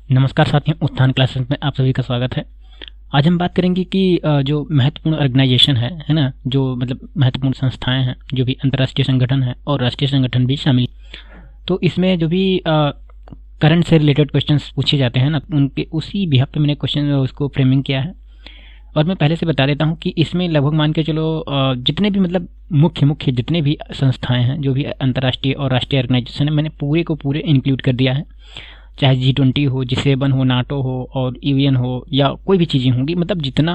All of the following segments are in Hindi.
नमस्कार साथियों, उत्थान क्लासेस में आप सभी का स्वागत है। आज हम बात करेंगे कि जो महत्वपूर्ण ऑर्गेनाइजेशन है ना, जो मतलब महत्वपूर्ण संस्थाएं हैं, जो भी अंतर्राष्ट्रीय संगठन है और राष्ट्रीय संगठन भी शामिल। तो इसमें जो भी करंट से रिलेटेड क्वेश्चंस पूछे जाते हैं ना, उनके उसी बिहाफ पे मैंने क्वेश्चन उसको फ्रेमिंग किया है। और मैं पहले से बता देता हूँ कि इसमें लगभग मान के चलो जितने भी मतलब मुख्य जितने भी संस्थाएं हैं, जो भी अंतर्राष्ट्रीय और राष्ट्रीय ऑर्गेनाइजेशन है, मैंने पूरे को पूरे इंक्लूड कर दिया है। चाहे G20 हो, G7 हो, नाटो हो और यूएन हो, या कोई भी चीज़ें होंगी, मतलब जितना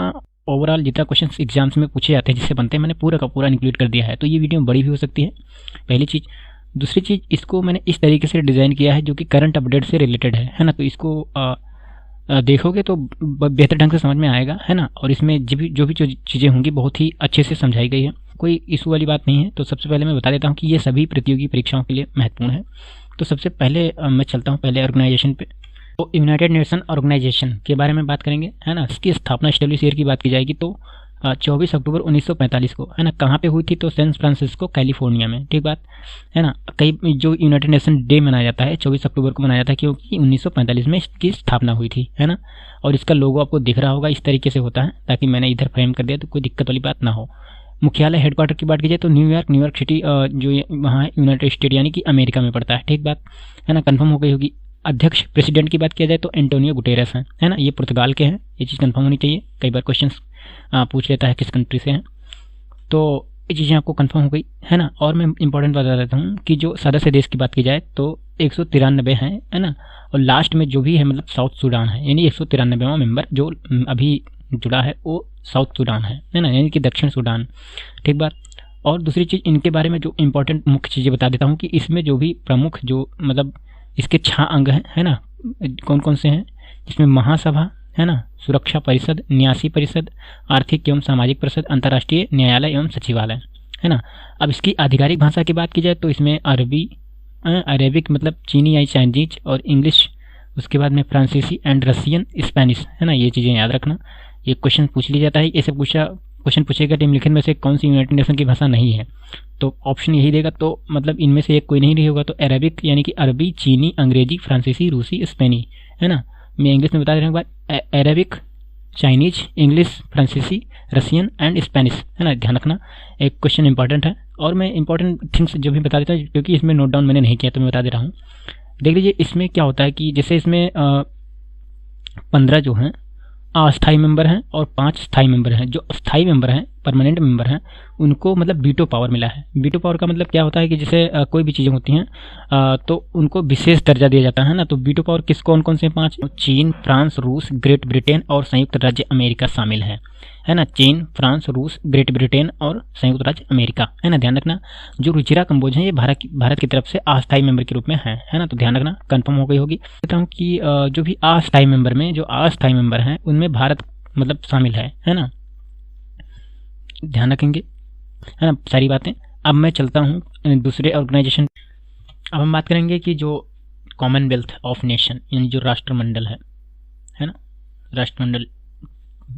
ओवरऑल जितना क्वेश्चन एग्जाम्स में पूछे जाते हैं, जिससे बनते हैं, मैंने पूरा का पूरा इंक्लूड कर दिया है। तो ये वीडियो बड़ी भी हो सकती है, पहली चीज़। दूसरी चीज़, इसको मैंने इस तरीके से डिज़ाइन किया है जो कि करंट अपडेट से रिलेटेड है ना। तो इसको देखोगे तो बेहतर ढंग से समझ में आएगा, है ना। और इसमें जो भी चीज़ें होंगी बहुत ही अच्छे से समझाई गई है, कोई इशू वाली बात नहीं है। तो सबसे पहले मैं बता देता हूँ कि ये सभी प्रतियोगी परीक्षाओं के लिए महत्वपूर्ण है। तो सबसे पहले मैं चलता हूँ पहले ऑर्गेनाइजेशन पे। तो यूनाइटेड नेशन ऑर्गेनाइजेशन के बारे में बात करेंगे, है ना। इसकी स्थापना एस्टेब्लिश ईयर की बात की जाएगी तो 24 अक्टूबर 1945 को, है ना। कहाँ पे हुई थी? तो सैन फ्रांसिस्को कैलिफोर्निया में, ठीक बात है ना। कई जो यूनाइटेड नेशन डे मनाया जाता है 24 अक्टूबर को मनाया जाता है, क्योंकि 1945 में इसकी स्थापना हुई थी, है ना। और इसका लोगो आपको दिख रहा होगा, इस तरीके से होता है, ताकि मैंने इधर फ्रेम कर दिया तो कोई दिक्कत वाली बात ना हो। मुख्यालय हेडक्वार्टर की बात की जाए तो न्यूयॉर्क सिटी जो वहाँ यूनाइटेड स्टेट यानी कि अमेरिका में पड़ता है, ठीक बात है ना। कंफर्म हो गई होगी। अध्यक्ष प्रेसिडेंट की बात किया जाए तो एंटोनियो गुटेरेस हैं, है ना। ये पुर्तगाल के हैं, ये चीज़ कंफर्म होनी चाहिए। कई बार क्वेश्चन पूछ लेता है किस कंट्री से हैं, तो ये चीज़ें आपको कंफर्म हो गई, है ना। और मैं इंपॉर्टेंट बता देता हूँ कि जो सदस्य देश की बात की जाए तो 193 हैं, है ना। और लास्ट में जो भी है मतलब साउथ सूडान है, यानी 193वां मेंबर जो अभी जुड़ा है वो साउथ सूडान है ना, यानी कि दक्षिण सूडान, ठीक बात। और दूसरी चीज़ इनके बारे में जो इंपॉर्टेंट मुख्य चीज़ें बता देता हूँ कि इसमें जो भी प्रमुख जो मतलब इसके 6 अंग हैं, है ना। कौन कौन से हैं? इसमें महासभा, है ना, सुरक्षा परिषद, न्यासी परिषद, आर्थिक एवं सामाजिक परिषद, अंतर्राष्ट्रीय न्यायालय एवं सचिवालय, है ना। अब इसकी आधिकारिक भाषा की बात की जाए तो इसमें अरेबिक मतलब चीनी या चाइनीज और इंग्लिश, उसके बाद में फ्रांसीसी एंड रशियन, स्पेनिश, है ना। ये चीज़ें याद रखना, ये क्वेश्चन पूछ लिया जाता है। ऐसे क्वेश्चन पूछेगा निम्नलिखित में से कौन सी यूनाइटेड नेशन की भाषा नहीं है, तो ऑप्शन यही देगा। तो मतलब इनमें से एक कोई नहीं होगा, तो अरेबिक यानी कि अरबी, चीनी, अंग्रेजी, फ्रांसीसी, रूसी, स्पेनी, है ना। मैं इंग्लिश में बता देने के बाद अरेबिक, चाइनीज, इंग्लिश, फ्रांसीसी, रशियन एंड स्पेनिश, है ना। ध्यान रखना, एक क्वेश्चन इंपॉर्टेंट है। और मैं इंपॉर्टेंट थिंग्स जो भी बता देता हूँ, क्योंकि इसमें नोट डाउन मैंने नहीं किया तो मैं बता दे रहा हूँ। देख लीजिए इसमें क्या होता है कि जैसे इसमें 15 जो हैं अस्थायी मेंबर हैं और 5 स्थायी मेंबर हैं। जो स्थायी मेंबर हैं, परमानेंट मेंबर हैं, उनको मतलब वीटो पावर मिला है। वीटो पावर का मतलब क्या होता है कि जैसे कोई भी चीज़ें होती हैं तो उनको विशेष दर्जा दिया जाता है ना। तो वीटो पावर किस कौन कौन से 5? चीन, फ्रांस, रूस, ग्रेट ब्रिटेन और संयुक्त राज्य अमेरिका शामिल है ना। चीन, फ्रांस, रूस, ग्रेट ब्रिटेन और संयुक्त राज्य अमेरिका, है ना। ध्यान रखना, जो रुचिरा कंबोज हैं ये भारत की तरफ से अस्थायी मेंबर के रूप में है ना। तो ध्यान रखना, कंफर्म हो गई होगी। कहता हूँ कि जो भी अस्थायी मेंबर में जो अस्थायी मेंबर हैं उनमें भारत मतलब शामिल है ना। ध्यान रखेंगे, है ना, सारी बातें। अब मैं चलता हूँ दूसरे ऑर्गेनाइजेशन। अब हम बात करेंगे कि जो कॉमनवेल्थ ऑफ नेशन यानी जो राष्ट्रमंडल है ना, राष्ट्रमंडल,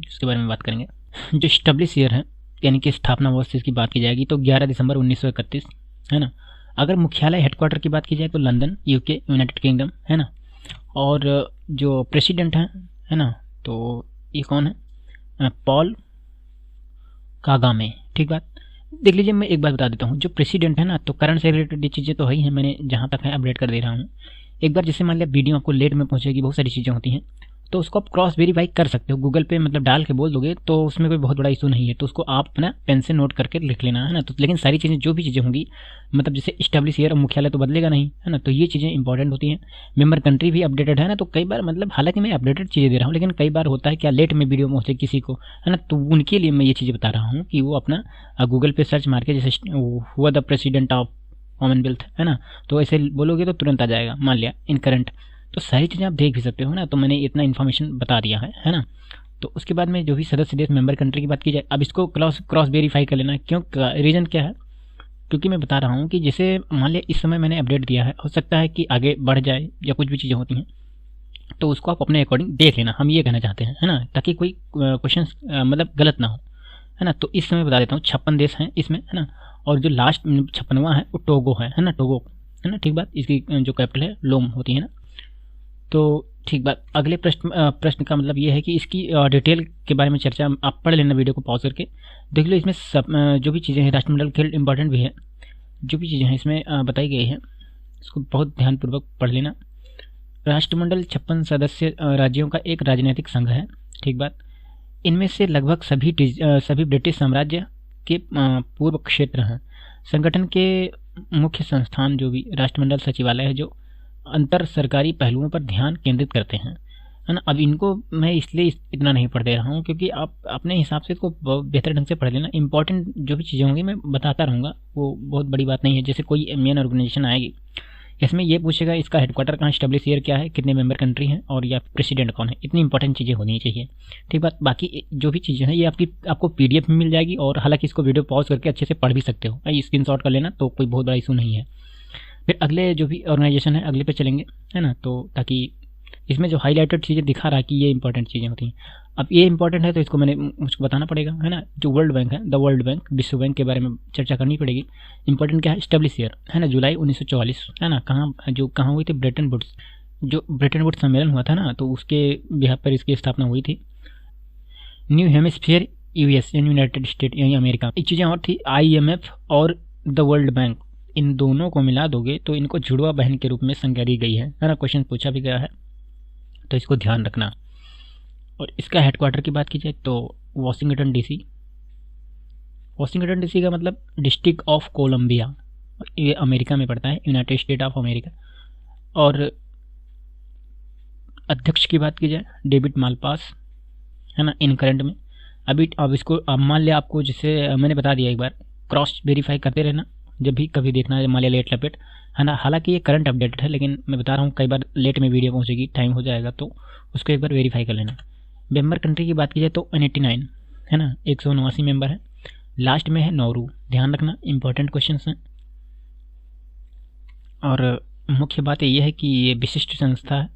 इसके बारे में बात करेंगे। जो स्टैब्लिश ईयर है यानी कि स्थापना वर्ष की बात की जाएगी तो 11 दिसंबर 1931, है ना। अगर मुख्यालय हेडक्वार्टर की बात की जाए तो लंदन, यूके, यूनाइटेड किंगडम, है ना। और जो प्रेसिडेंट है ना, तो ये कौन है? पॉल कागामे, ठीक बात। देख लीजिए मैं एक बात बता देता हूँ, जो प्रेसिडेंट है ना, तो करंट से रिलेटेड ये चीज़ें तो है ही है, मैंने जहाँ तक है अपडेट कर दे रहा हूँ। एक बार जैसे मान लिया वीडियो आपको लेट में पहुँचेगी, बहुत सारी चीज़ें होती हैं, तो उसको आप क्रॉस वेरीफाई कर सकते हो गूगल पे, मतलब डाल के बोल दोगे तो उसमें कोई बहुत बड़ा इशू नहीं है। तो उसको आप अपना पेन से नोट करके लिख लेना, है ना। तो लेकिन सारी चीज़ें जो भी चीज़ें होंगी मतलब जैसे स्टैब्लिश ईयर और मुख्यालय तो बदलेगा नहीं, है ना। तो ये चीज़ें इंपॉर्टेंट होती हैं। मेंबर कंट्री भी अपडेटेड है ना, तो कई बार मतलब हालांकि मैं अपडेटेड चीज़ें दे रहा हूँ, लेकिन कई बार होता है क्या लेट में वीडियो पहुँचे किसी को, है ना। तो उनके लिए मैं ये चीज़ें बता रहा हूँ कि वो अपना गूगल पे सर्च मार के जैसे हुआ द प्रेसिडेंट ऑफ कॉमनवेल्थ, है ना, तो ऐसे बोलोगे तो तुरंत आ जाएगा। मान लिया इन करंट, तो सारी चीज़ें आप देख भी सकते हो ना। तो मैंने इतना इन्फॉर्मेशन बता दिया है ना। तो उसके बाद में जो भी सदस्य देश मेंबर कंट्री की बात की जाए, अब इसको क्रॉस वेरीफाई कर लेना। क्यों? रीज़न क्या है? क्योंकि मैं बता रहा हूँ कि जैसे मान लिया इस समय मैंने अपडेट दिया है, हो सकता है कि आगे बढ़ जाए या कुछ भी चीज़ें होती हैं, तो उसको आप अपने अकॉर्डिंग देख लेना। हम ये कहना चाहते हैं, है ना, ताकि कोई क्वेश्चन मतलब गलत ना हो, है ना। तो इस समय बता देता हूँ 56 देश हैं इसमें, है ना। और जो लास्ट 56वां है वो टोगो है ना, टोगो, है ना, ठीक बात। इसकी जो कैपिटल है लोम होती है ना। तो ठीक बात। अगले प्रश्न का मतलब ये है कि इसकी डिटेल के बारे में चर्चा आप पढ़ लेना, वीडियो को पॉज करके देख लो। इसमें सब जो भी चीज़ें हैं राष्ट्रमंडल खेल इंपॉर्टेंट भी है, जो भी चीज़ें हैं इसमें बताई गई है इसको बहुत ध्यानपूर्वक पढ़ लेना। राष्ट्रमंडल 56 सदस्य राज्यों का एक राजनीतिक संघ है, ठीक बात। इनमें से लगभग सभी ब्रिटिश साम्राज्य के पूर्व क्षेत्र हैं। संगठन के मुख्य संस्थान जो भी राष्ट्रमंडल सचिवालय है, जो अंतर सरकारी पहलुओं पर ध्यान केंद्रित करते हैं, है ना। अब इनको मैं इसलिए इतना नहीं पढ़ दे रहा हूँ क्योंकि आप अपने हिसाब से इसको बेहतर ढंग से पढ़ लेना। इंपॉर्टेंट जो भी चीज़ें होंगी मैं बताता रहूँगा, वो बहुत बड़ी बात नहीं है। जैसे कोई मेन ऑर्गेनाइजेशन आएगी, इसमें ये पूछेगा इसका हेडक्वार्टर कहाँ, एस्टेब्लिश ईयर क्या है, कितने मेंबर कंट्री हैं और या प्रेसिडेंट कौन है। इतनी इंपॉर्टेंट चीज़ें होनी चाहिए, ठीक बात। बाकी जो भी चीज़ें हैं ये आपको PDF में मिल जाएगी, और हालांकि इसको वीडियो पॉज करके अच्छे से पढ़ भी सकते हो, स्क्रीनशॉट कर लेना, तो कोई बहुत बड़ा इशू नहीं है। फिर अगले जो भी ऑर्गेनाइजेशन है अगले पे चलेंगे, है ना। तो ताकि इसमें जो हाईलाइटेड चीज़ें दिखा रहा है कि ये इंपॉर्टेंट चीज़ें होती हैं। अब ये इंपॉर्टेंट है तो इसको मुझको बताना पड़ेगा, है ना। जो वर्ल्ड बैंक है, द वर्ल्ड बैंक, विश्व बैंक के बारे में चर्चा करनी पड़ेगी। इंपॉर्टेंट क्या है, एस्टेब्लिश ईयर, है ना, जुलाई 1944, है ना। कहाँ हुई थी, ब्रेटन वुड्स, जो ब्रेटन वुड्स सम्मेलन हुआ था ना, तो उसके बिहार पर इसकी स्थापना हुई थी। न्यू हेमिस्फीयर US यानी यूनाइटेड स्टेट यानी अमेरिका। एक चीज़ें और थी, IMF और द वर्ल्ड बैंक, इन दोनों को मिला दोगे तो इनको जुड़वा बहन के रूप में संज्ञा दी गई है ना। क्वेश्चन पूछा भी गया है, तो इसको ध्यान रखना। और इसका हेडक्वार्टर की बात की जाए तो वाशिंगटन DC। वाशिंगटन DC का मतलब डिस्ट्रिक्ट ऑफ कोलंबिया, ये अमेरिका में पड़ता है, यूनाइटेड स्टेट ऑफ अमेरिका। और अध्यक्ष की बात की जाए डेविड मालपास, है ना, इन करंट में। अब इसको मान लिया आपको, जैसे मैंने बता दिया एक बार, क्रॉस वेरीफाई करते रहना जब भी कभी देखना है, मान लिया लेट लपेट, है ना। हालांकि ये करंट अपडेटेड है, लेकिन मैं बता रहा हूँ कई बार लेट में वीडियो पहुँचेगी, टाइम हो जाएगा, तो उसको एक बार वेरीफाई कर लेना। मेंबर कंट्री की बात की जाए तो 189, है ना, 189 मेंबर है। लास्ट में है नौरू, ध्यान रखना, इंपॉर्टेंट क्वेश्चन हैं। और मुख्य बात ये है कि ये विशिष्ट संस्था है।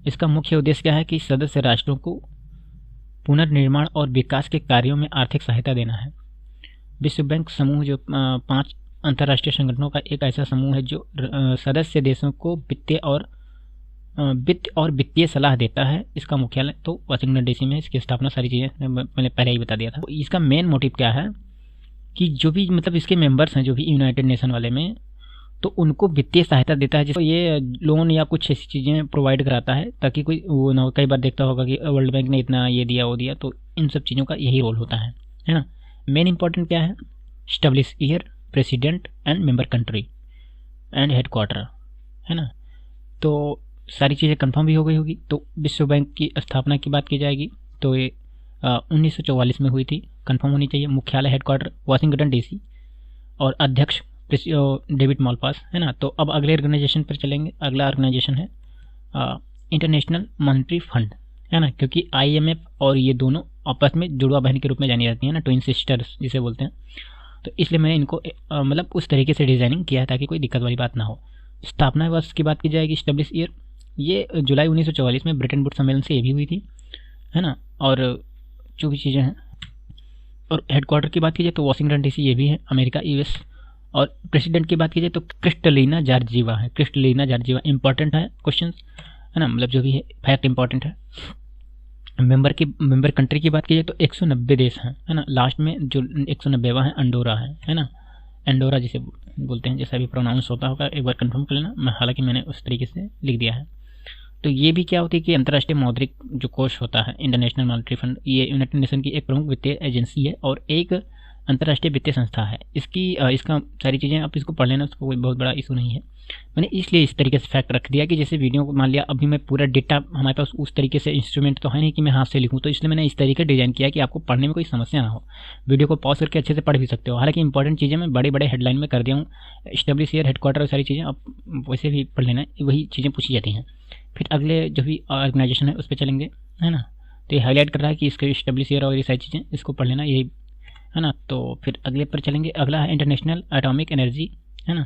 इसका मुख्य उद्देश्य क्या है कि सदस्य राष्ट्रों को पुनर्निर्माण और विकास के कार्यों में आर्थिक सहायता देना है। विश्व बैंक समूह जो 5 अंतर्राष्ट्रीय संगठनों का एक ऐसा समूह है जो सदस्य देशों को वित्त और वित्तीय सलाह देता है। इसका मुख्यालय तो वाशिंगटन DC में, इसकी स्थापना सारी चीज़ें मैंने पहले ही बता दिया था। इसका मेन मोटिव क्या है कि जो भी मतलब इसके मेंबर्स हैं जो भी यूनाइटेड नेशन वाले में, तो उनको वित्तीय सहायता देता है, जिसको ये लोन या कुछ ऐसी चीज़ें प्रोवाइड कराता है, ताकि कोई वो ना, कई बार देखता होगा कि वर्ल्ड बैंक ने इतना ये दिया वो दिया, तो इन सब चीज़ों का यही रोल होता है ना। मेन इंपॉर्टेंट क्या है, establish year, president and member country and headquarter, है ना। तो सारी चीज़ें कंफर्म भी हो गई होगी। तो विश्व बैंक की स्थापना की बात की जाएगी तो ये 1944 में हुई थी, कंफर्म होनी चाहिए। मुख्यालय हेडक्वार्टर वाशिंगटन DC, और अध्यक्ष डेविड मालपास, है ना। तो अब अगले ऑर्गेनाइजेशन पर चलेंगे। अगला ऑर्गेनाइजेशन है इंटरनेशनल मॉनेटरी फंड, है ना, क्योंकि IMF और ये दोनों आपस में जुड़वा बहन के रूप में जानी जाती है ना, ट्विन सिस्टर्स जिसे बोलते हैं। तो इसलिए मैंने इनको मतलब उस तरीके से डिज़ाइनिंग किया है ताकि कोई दिक्कत वाली बात ना हो। स्थापना वर्ष की बात की जाएगी, एस्टेब्लिश ईयर, ये जुलाई 1944 में ब्रिटेन वुड्स सम्मेलन से ये भी हुई थी, है ना। और जो भी चीज़ें हैं, और हेडक्वार्टर की बात की जाए तो वाशिंगटन DC ये भी है, अमेरिका US। और प्रेसिडेंट की बात की जाए तो क्रिस्टलिना जॉर्जिवा है। क्रिस्टलिना जॉर्जिवा इंपॉर्टेंट है क्वेश्चन, है ना, मतलब जो भी है फैक्ट इंपॉर्टेंट है। मेंबर कंट्री की बात की जाए तो 190 देश हैं, है ना। लास्ट में जो 190वां है अंडोरा है ना, एंडोरा जिसे बोलते हैं, जैसा भी प्रोनाउंस होता होगा एक बार कंफर्म कर लेना, हालांकि मैंने उस तरीके से लिख दिया है। तो ये भी क्या होती है कि अंतर्राष्ट्रीय मौद्रिक जो कोष होता है, इंटरनेशनल मॉनेटरी फंड, ये यूनाइटेड नेशन की एक प्रमुख वित्तीय एजेंसी है और एक अंतर्राष्ट्रीय वित्तीय संस्था है। इसका सारी चीज़ें आप इसको पढ़ लेना, उसको कोई बहुत बड़ा इशू नहीं है। मैंने इसलिए इस तरीके से फैक्ट रख दिया कि जैसे वीडियो को मान लिया अभी मैं पूरा डेटा, हमारे पास उस तरीके से इंस्ट्रूमेंट तो है नहीं कि मैं हाथ से लिखूं, तो इसलिए मैंने इस तरीके डिजाइन किया कि आपको पढ़ने में कोई समस्या ना हो। वीडियो को पॉज करके अच्छे से पढ़ भी सकते हो। हालांकि इंपॉर्टेंट चीज़ें मैं बड़े बड़े हेडलाइन में कर दिया हूँ, एस्टेब्लिश ईयर, हेडक्वार्टर, सारी चीज़ें आप वैसे भी पढ़ लेना, वही चीज़ें पूछी जाती हैं। फिर अगले जो भी ऑर्गेनाइजेशन है उस पर चलेंगे, है ना। तो ये हाईलाइट कर रहा है कि इसके एस्टेब्लिश ईयर और ये सारी चीज़ें इसको पढ़ लेना, यही, है ना। तो फिर अगले पर चलेंगे। अगला है इंटरनेशनल एटॉमिक एनर्जी, है ना,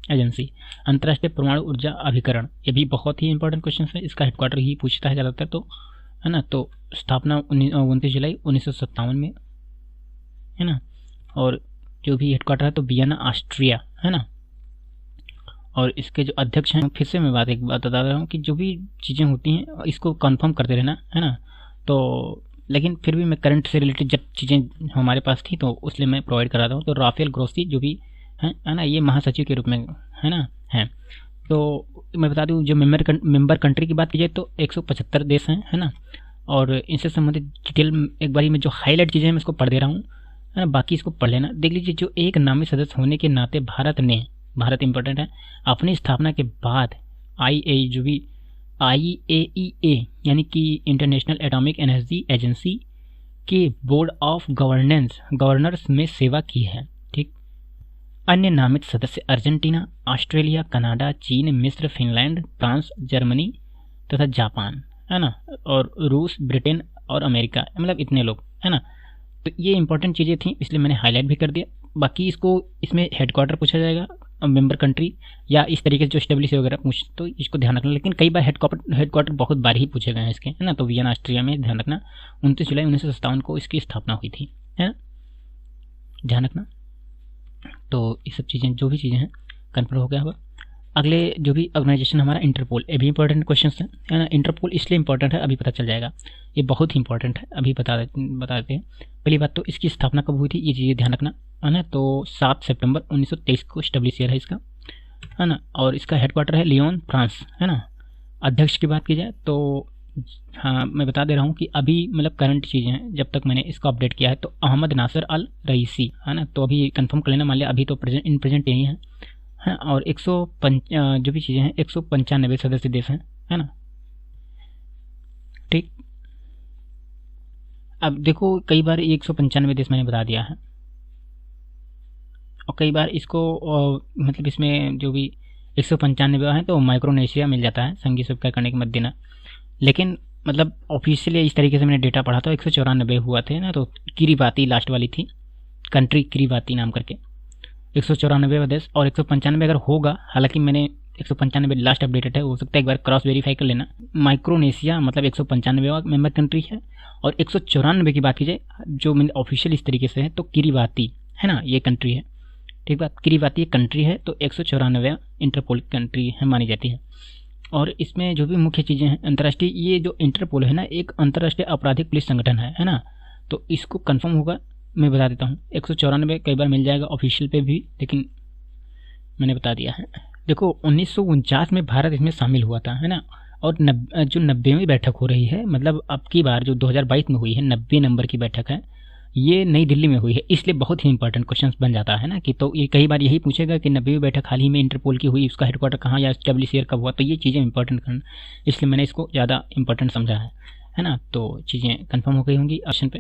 एजेंसी, अंतर्राष्ट्रीय परमाणु ऊर्जा अभिकरण। ये भी बहुत ही इंपॉर्टेंट क्वेश्चन है, इसका हेडक्वार्टर ही पूछता है ज़्यादातर, तो है ना। तो स्थापना 29 जुलाई 1957 में, है ना। और जो भी हेडक्वार्टर है तो वियना ऑस्ट्रिया, है ना। और इसके जो अध्यक्ष हैं, फिर से मैं एक बात बता रहा हूँ कि जो भी चीज़ें होती हैं इसको कंफर्म करते रहना, है ना। तो लेकिन फिर भी मैं करंट से रिलेटेड जब चीज़ें हमारे पास थी तो इसलिए मैं प्रोवाइड करा रहा हूँ। तो राफेल ग्रोसी जो भी है ना, ये महासचिव के रूप में है ना है। तो मैं बता दूँ, जो मेंबर कंट्री की बात की जाए तो 175 देश हैं, है ना। और इनसे संबंधित डिटेल एक बारी में जो हाईलाइट चीज़ें हैं मैं इसको पढ़ दे रहा हूँ, है ना। बाकी इसको पढ़ लेना। देख लीजिए, जो एक नामी सदस्य होने के नाते भारत इंपॉर्टेंट है, अपनी स्थापना के बाद IAEA यानी कि इंटरनेशनल एटॉमिक एनर्जी एजेंसी के बोर्ड ऑफ गवर्नर्स में सेवा की है। ठीक। अन्य नामित सदस्य अर्जेंटीना, ऑस्ट्रेलिया, कनाडा, चीन, मिस्र, फिनलैंड, फ्रांस, जर्मनी तथा जापान, है ना, और रूस, ब्रिटेन और अमेरिका, मतलब इतने लोग, है ना। तो ये इंपॉर्टेंट चीज़ें थी इसलिए मैंने हाईलाइट भी कर दिया। बाकी इसमें हेडक्वार्टर पूछा जाएगा, मेंबर कंट्री, या इस तरीके से जो स्टेब्लिश वगैरह पूछ, तो इसको ध्यान रखना। लेकिन कई बार हेडक्वार्टर बहुत बार ही पूछे गए हैं इसके, है ना। तो वियना ऑस्ट्रिया में ध्यान रखना 29 जुलाई 1957 को इसकी स्थापना हुई थी, है ना, ध्यान रखना। तो ये सब चीज़ें जो भी चीज़ें हैं कन्फर्म हो गया होगा। अगले जो भी ऑर्गेनाइजेशन हमारा इंटरपोल, ये भी इंपॉर्टेंट क्वेश्चन है ना। इंटरपोल इसलिए इंपॉर्टेंट है, अभी पता चल जाएगा, ये बहुत ही इंपॉर्टेंट है, अभी बता देते हैं। पहली बात तो इसकी स्थापना कब हुई थी, ये चीज़ें ध्यान रखना, है ना। तो 7 सितंबर 1923 को स्टेब्लिश है इसका, है ना। और इसका हेडक्वार्टर है लियोन, फ्रांस, है ना। अध्यक्ष की बात की जाए तो हाँ, मैं बता दे रहा हूँ कि अभी मतलब करंट चीज़ें हैं, जब तक मैंने इसको अपडेट किया है तो अहमद नासिर अल रईसी, है ना। तो अभी कंफर्म कर लेना, मान लिया अभी तो इन प्रेजेंट यही है। और 105 जो भी चीज़ें हैं 195 सदस्य देश हैं, है ना। ठीक। अब देखो, कई बार 195 देश मैंने बता दिया है, और कई बार इसको मतलब इसमें जो भी 195 है तो माइक्रोनेशिया मिल जाता है संघीय स्वीकार करने के मद्देनजर। लेकिन मतलब ऑफिशियली इस तरीके से मैंने डेटा पढ़ा था 194 हुआ थे ना। तो किरीबाती लास्ट वाली थी कंट्री, किरीबाती नाम करके 194 देश, और 195 अगर होगा, हालांकि मैंने 195 लास्ट अपडेटेड है, हो सकता है एक बार क्रॉस वेरीफाई कर लेना। माइक्रोनेशिया मतलब 195वां मेंबर कंट्री है। और 194 की बात की जाए जो मैंने ऑफिशियल इस तरीके से है तो किरीबाती, है ना, ये कंट्री है। ठीक बात, किरीबाती एक कंट्री है, तो 194 इंटरपोल कंट्री है मानी जाती है। और इसमें जो भी मुख्य चीज़ें हैं अंतर्राष्ट्रीय, ये जो इंटरपोल है ना, एक अंतर्राष्ट्रीय आपराधिक पुलिस संगठन है ना। तो इसको कंफर्म होगा, मैं बता देता हूँ। 194 कई बार मिल जाएगा ऑफिशियल पे भी, लेकिन मैंने बता दिया है। देखो 1949 में भारत इसमें शामिल हुआ था, है ना। और जो 90वीं बैठक हो रही है, मतलब अब की बार जो 2022 में हुई है 90 नंबर की बैठक है, ये नई दिल्ली में हुई है। इसलिए बहुत ही इंपॉर्टेंट क्वेश्चन बन जाता है ना कि तो ये कई बार यही पूछेगा कि 90वीं बैठक हाल ही में इंटरपोल की हुई, उसका हेडक्वार्टर कहाँ या एस्टेब्लिश ईयर कब हुआ। तो ये चीज़ें इंपॉर्टेंट करना, इसलिए मैंने इसको ज़्यादा इंपॉर्टेंट समझा है ना। तो चीज़ें कंफर्म हो गई होंगी ऑप्शन पे।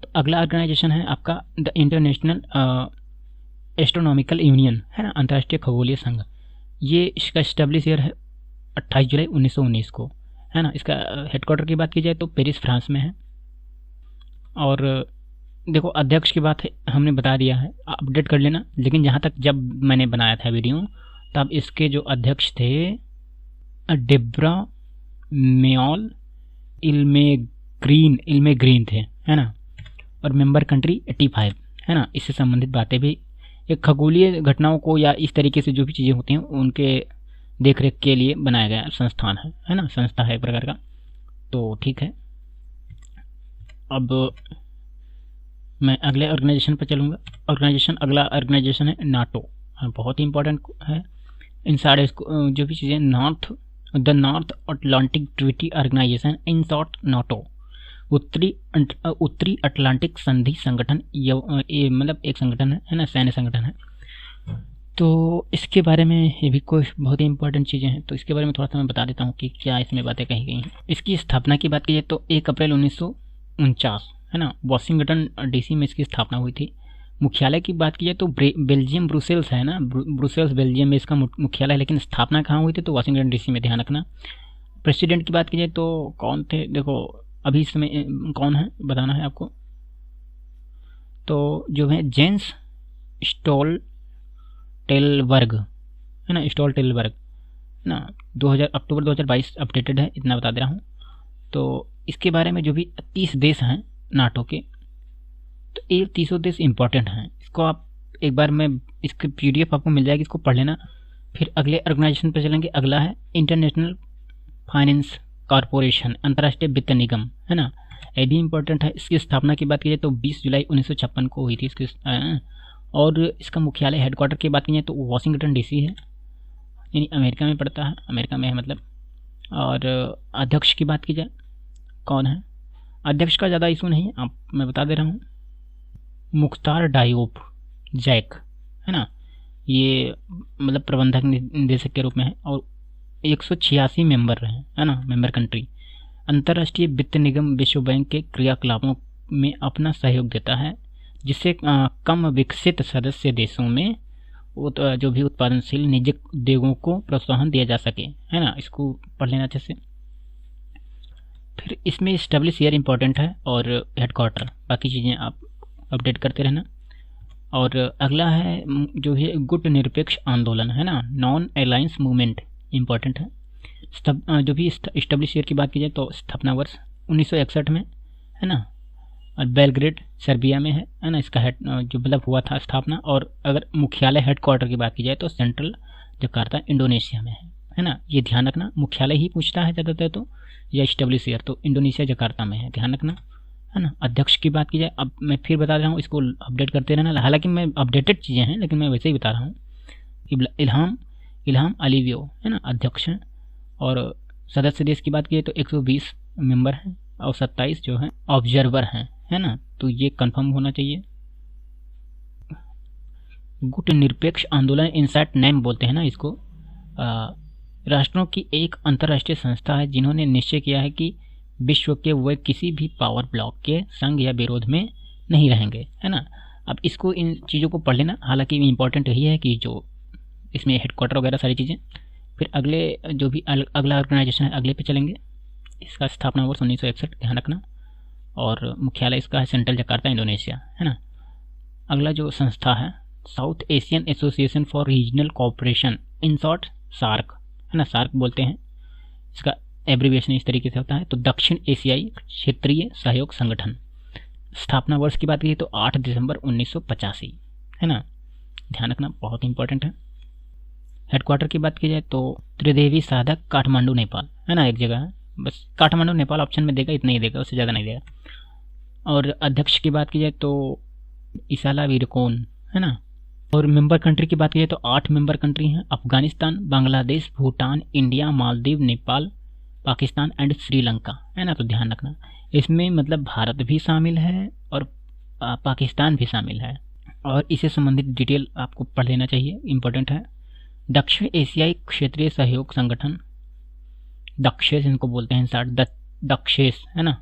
तो अगला ऑर्गेनाइजेशन है आपका द इंटरनेशनल एस्ट्रोनॉमिकल यूनियन, है ना, अंतर्राष्ट्रीय खगोलीय संघ। ये इसका एस्टेब्लिश ईयर है 28 जुलाई 1919 को, है ना। इसका हेडक्वार्टर की बात की जाए तो पेरिस, फ्रांस में है। और देखो अध्यक्ष की बात है हमने बता दिया है, अपडेट कर लेना। लेकिन जहाँ तक जब मैंने बनाया था वीडियो तब इसके जो अध्यक्ष थे डेब्रा मेओल इल्मेग्रीन थे, है ना। और मेंबर कंट्री 85, है ना। इससे संबंधित बातें भी, एक खगोलीय घटनाओं को या इस तरीके से जो भी चीज़ें होती हैं उनके देखरेख के लिए बनाया गया संस्थान है ना, संस्था है एक प्रकार का। तो ठीक है, अब मैं अगले ऑर्गेनाइजेशन पर चलूँगा। अगला ऑर्गेनाइजेशन है नाटो, बहुत ही इंपॉर्टेंट है। इन सारे जो भी चीज़ें the North Atlantic Treaty Organisation, in short NATO, उत्तरी अटलांटिक संधि संगठन, ये मतलब एक संगठन है ना, सैन्य संगठन है। तो इसके बारे में ये भी कोई बहुत ही इंपॉर्टेंट चीज़ें हैं, तो इसके बारे में थोड़ा सा मैं बता देता हूँ कि क्या इसमें बातें कही गई हैं। इसकी स्थापना की बात की जाए तो 1 अप्रैल 1949, है ना, वाशिंगटन डीसी में इसकी स्थापना हुई थी। मुख्यालय की बात की जाए तो बेल्जियम ब्रुसेल्स है ना, ब्रुसेल्स बेल्जियम में इसका मुख्यालय है, लेकिन स्थापना कहाँ हुई थी तो वाशिंगटन डीसी में, ध्यान रखना। प्रेसिडेंट की बात की जाए तो कौन थे, देखो अभी इस समय कौन है बताना है आपको। तो जो है जेंस स्टोल्टेनबर्ग, है ना, स्टोल्टेनबर्ग ना, अक्टूबर 2022 अपडेटेड है, इतना बता दे रहा हूँ। तो इसके बारे में जो भी 30 देश हैं नाटो के, तो ये 30 देश इंपॉर्टेंट हैं। इसको आप एक बार मैं इसके PDF आपको मिल जाएगी, इसको पढ़ लेना। फिर अगले ऑर्गेनाइजेशन पे चलेंगे। अगला है इंटरनेशनल फाइनेंस कॉरपोरेशन, अंतर्राष्ट्रीय वित्त निगम, है ना। ये भी इंपॉर्टेंट है। इसकी स्थापना की बात की जाए तो 20 जुलाई 1956 को हुई थी इसकी। और इसका मुख्यालय हेडक्वार्टर की बात की जाए तो वाशिंगटन डीसी है, यानी अमेरिका में पड़ता है, अमेरिका में है मतलब। और अध्यक्ष की बात की जाए कौन है, अध्यक्ष का ज़्यादा इशू नहीं है, मैं बता दे रहा हूँ, मुख्तार डायोप जैक, है ना। ये मतलब प्रबंधक निदेशक के रूप में है। और 186 मेंबर रहे, है ना, मेंबर कंट्री। अंतर्राष्ट्रीय वित्त निगम विश्व बैंक के क्रियाकलापों में अपना सहयोग देता है, जिससे कम विकसित सदस्य देशों में जो भी उत्पादनशील निजी उद्योगों को प्रोत्साहन दिया जा सके, है ना। इसको पढ़ लेना अच्छे से। फिर इसमें एस्टेब्लिश ईयर इंपॉर्टेंट है और हेडक्वार्टर, बाकी चीज़ें आप अपडेट करते रहना। और अगला है जो है गुट निरपेक्ष आंदोलन, है ना, नॉन अलायंस मूवमेंट, इंपॉर्टेंट है। जो भी एस्टेब्लिश ईयर की बात की जाए तो स्थापना वर्ष 1961 में, है ना। और बेलग्रेड सर्बिया में है ना, इसका हेड जो मतलब हुआ था स्थापना। और अगर मुख्यालय हेडक्वार्टर की बात की जाए तो सेंट्रल जकार्ता इंडोनेशिया में है ना। ये ध्यान रखना, मुख्यालय ही पूछता है ज़्यादातर तो, या एस्टेब्लिश ईयर तो इंडोनेशिया जकार्ता में है, ध्यान रखना, है ना। अध्यक्ष की बात की जाए, अब मैं फिर बता रहा हूँ, इसको अपडेट करते रहना। हालांकि मैं अपडेटेड चीज़ें हैं लेकिन मैं वैसे ही बता रहा हूँ। इल्हाम अलीवियो, है ना, अध्यक्ष हैं। और सदस्य देश की बात की जाए तो 120 मेंबर हैं और 27 जो हैं ऑब्जर्वर हैं, है ना। तो ये कंफर्म होना चाहिए। गुट निरपेक्ष आंदोलन इनसैट नेम बोलते हैं ना इसको। राष्ट्रों की एक अंतर्राष्ट्रीय संस्था है जिन्होंने निश्चय किया है कि विश्व के वे किसी भी पावर ब्लॉक के संग या विरोध में नहीं रहेंगे, है ना। अब इसको, इन चीज़ों को पढ़ लेना। हालांकि इंपॉर्टेंट यही है कि जो इसमें हेडक्वार्टर वगैरह सारी चीज़ें। फिर अगले जो भी अगला ऑर्गेनाइजेशन है, अगले पे चलेंगे। इसका स्थापना वर्ष 1961, ध्यान रखना। और मुख्यालय इसका है सेंट्रल जकार्ता इंडोनेशिया, है ना। अगला जो संस्था है South Asian Association for Regional Cooperation, in short SAARC, है ना, सार्क बोलते हैं। इसका एब्रीविएशन इस तरीके से होता है। तो दक्षिण एशियाई क्षेत्रीय सहयोग संगठन। स्थापना वर्ष की बात की तो 8 दिसंबर 1985, है ना, ध्यान रखना, बहुत इंपॉर्टेंट है। हेडक्वार्टर की बात की जाए तो त्रिदेवी साधक काठमांडू नेपाल, है ना, एक जगह है, बस काठमांडू नेपाल ऑप्शन में देगा, इतना ही देगा, उससे ज़्यादा नहीं देगा। और अध्यक्ष की बात की जाए तो इसाला वीरकोन, है ना। और मेंबर कंट्री की बात की जाए तो 8 मेंबर कंट्री हैं, अफगानिस्तान, बांग्लादेश, भूटान, इंडिया, मालदीव, नेपाल, पाकिस्तान एंड श्रीलंका, है ना। तो ध्यान रखना, इसमें मतलब भारत भी शामिल है और पाकिस्तान भी शामिल है। और इससे संबंधित डिटेल आपको पढ़ लेना चाहिए, इंपॉर्टेंट है। दक्षिण एशियाई क्षेत्रीय सहयोग संगठन, दक्षेस इनको बोलते हैं, दक्षेस, है ना।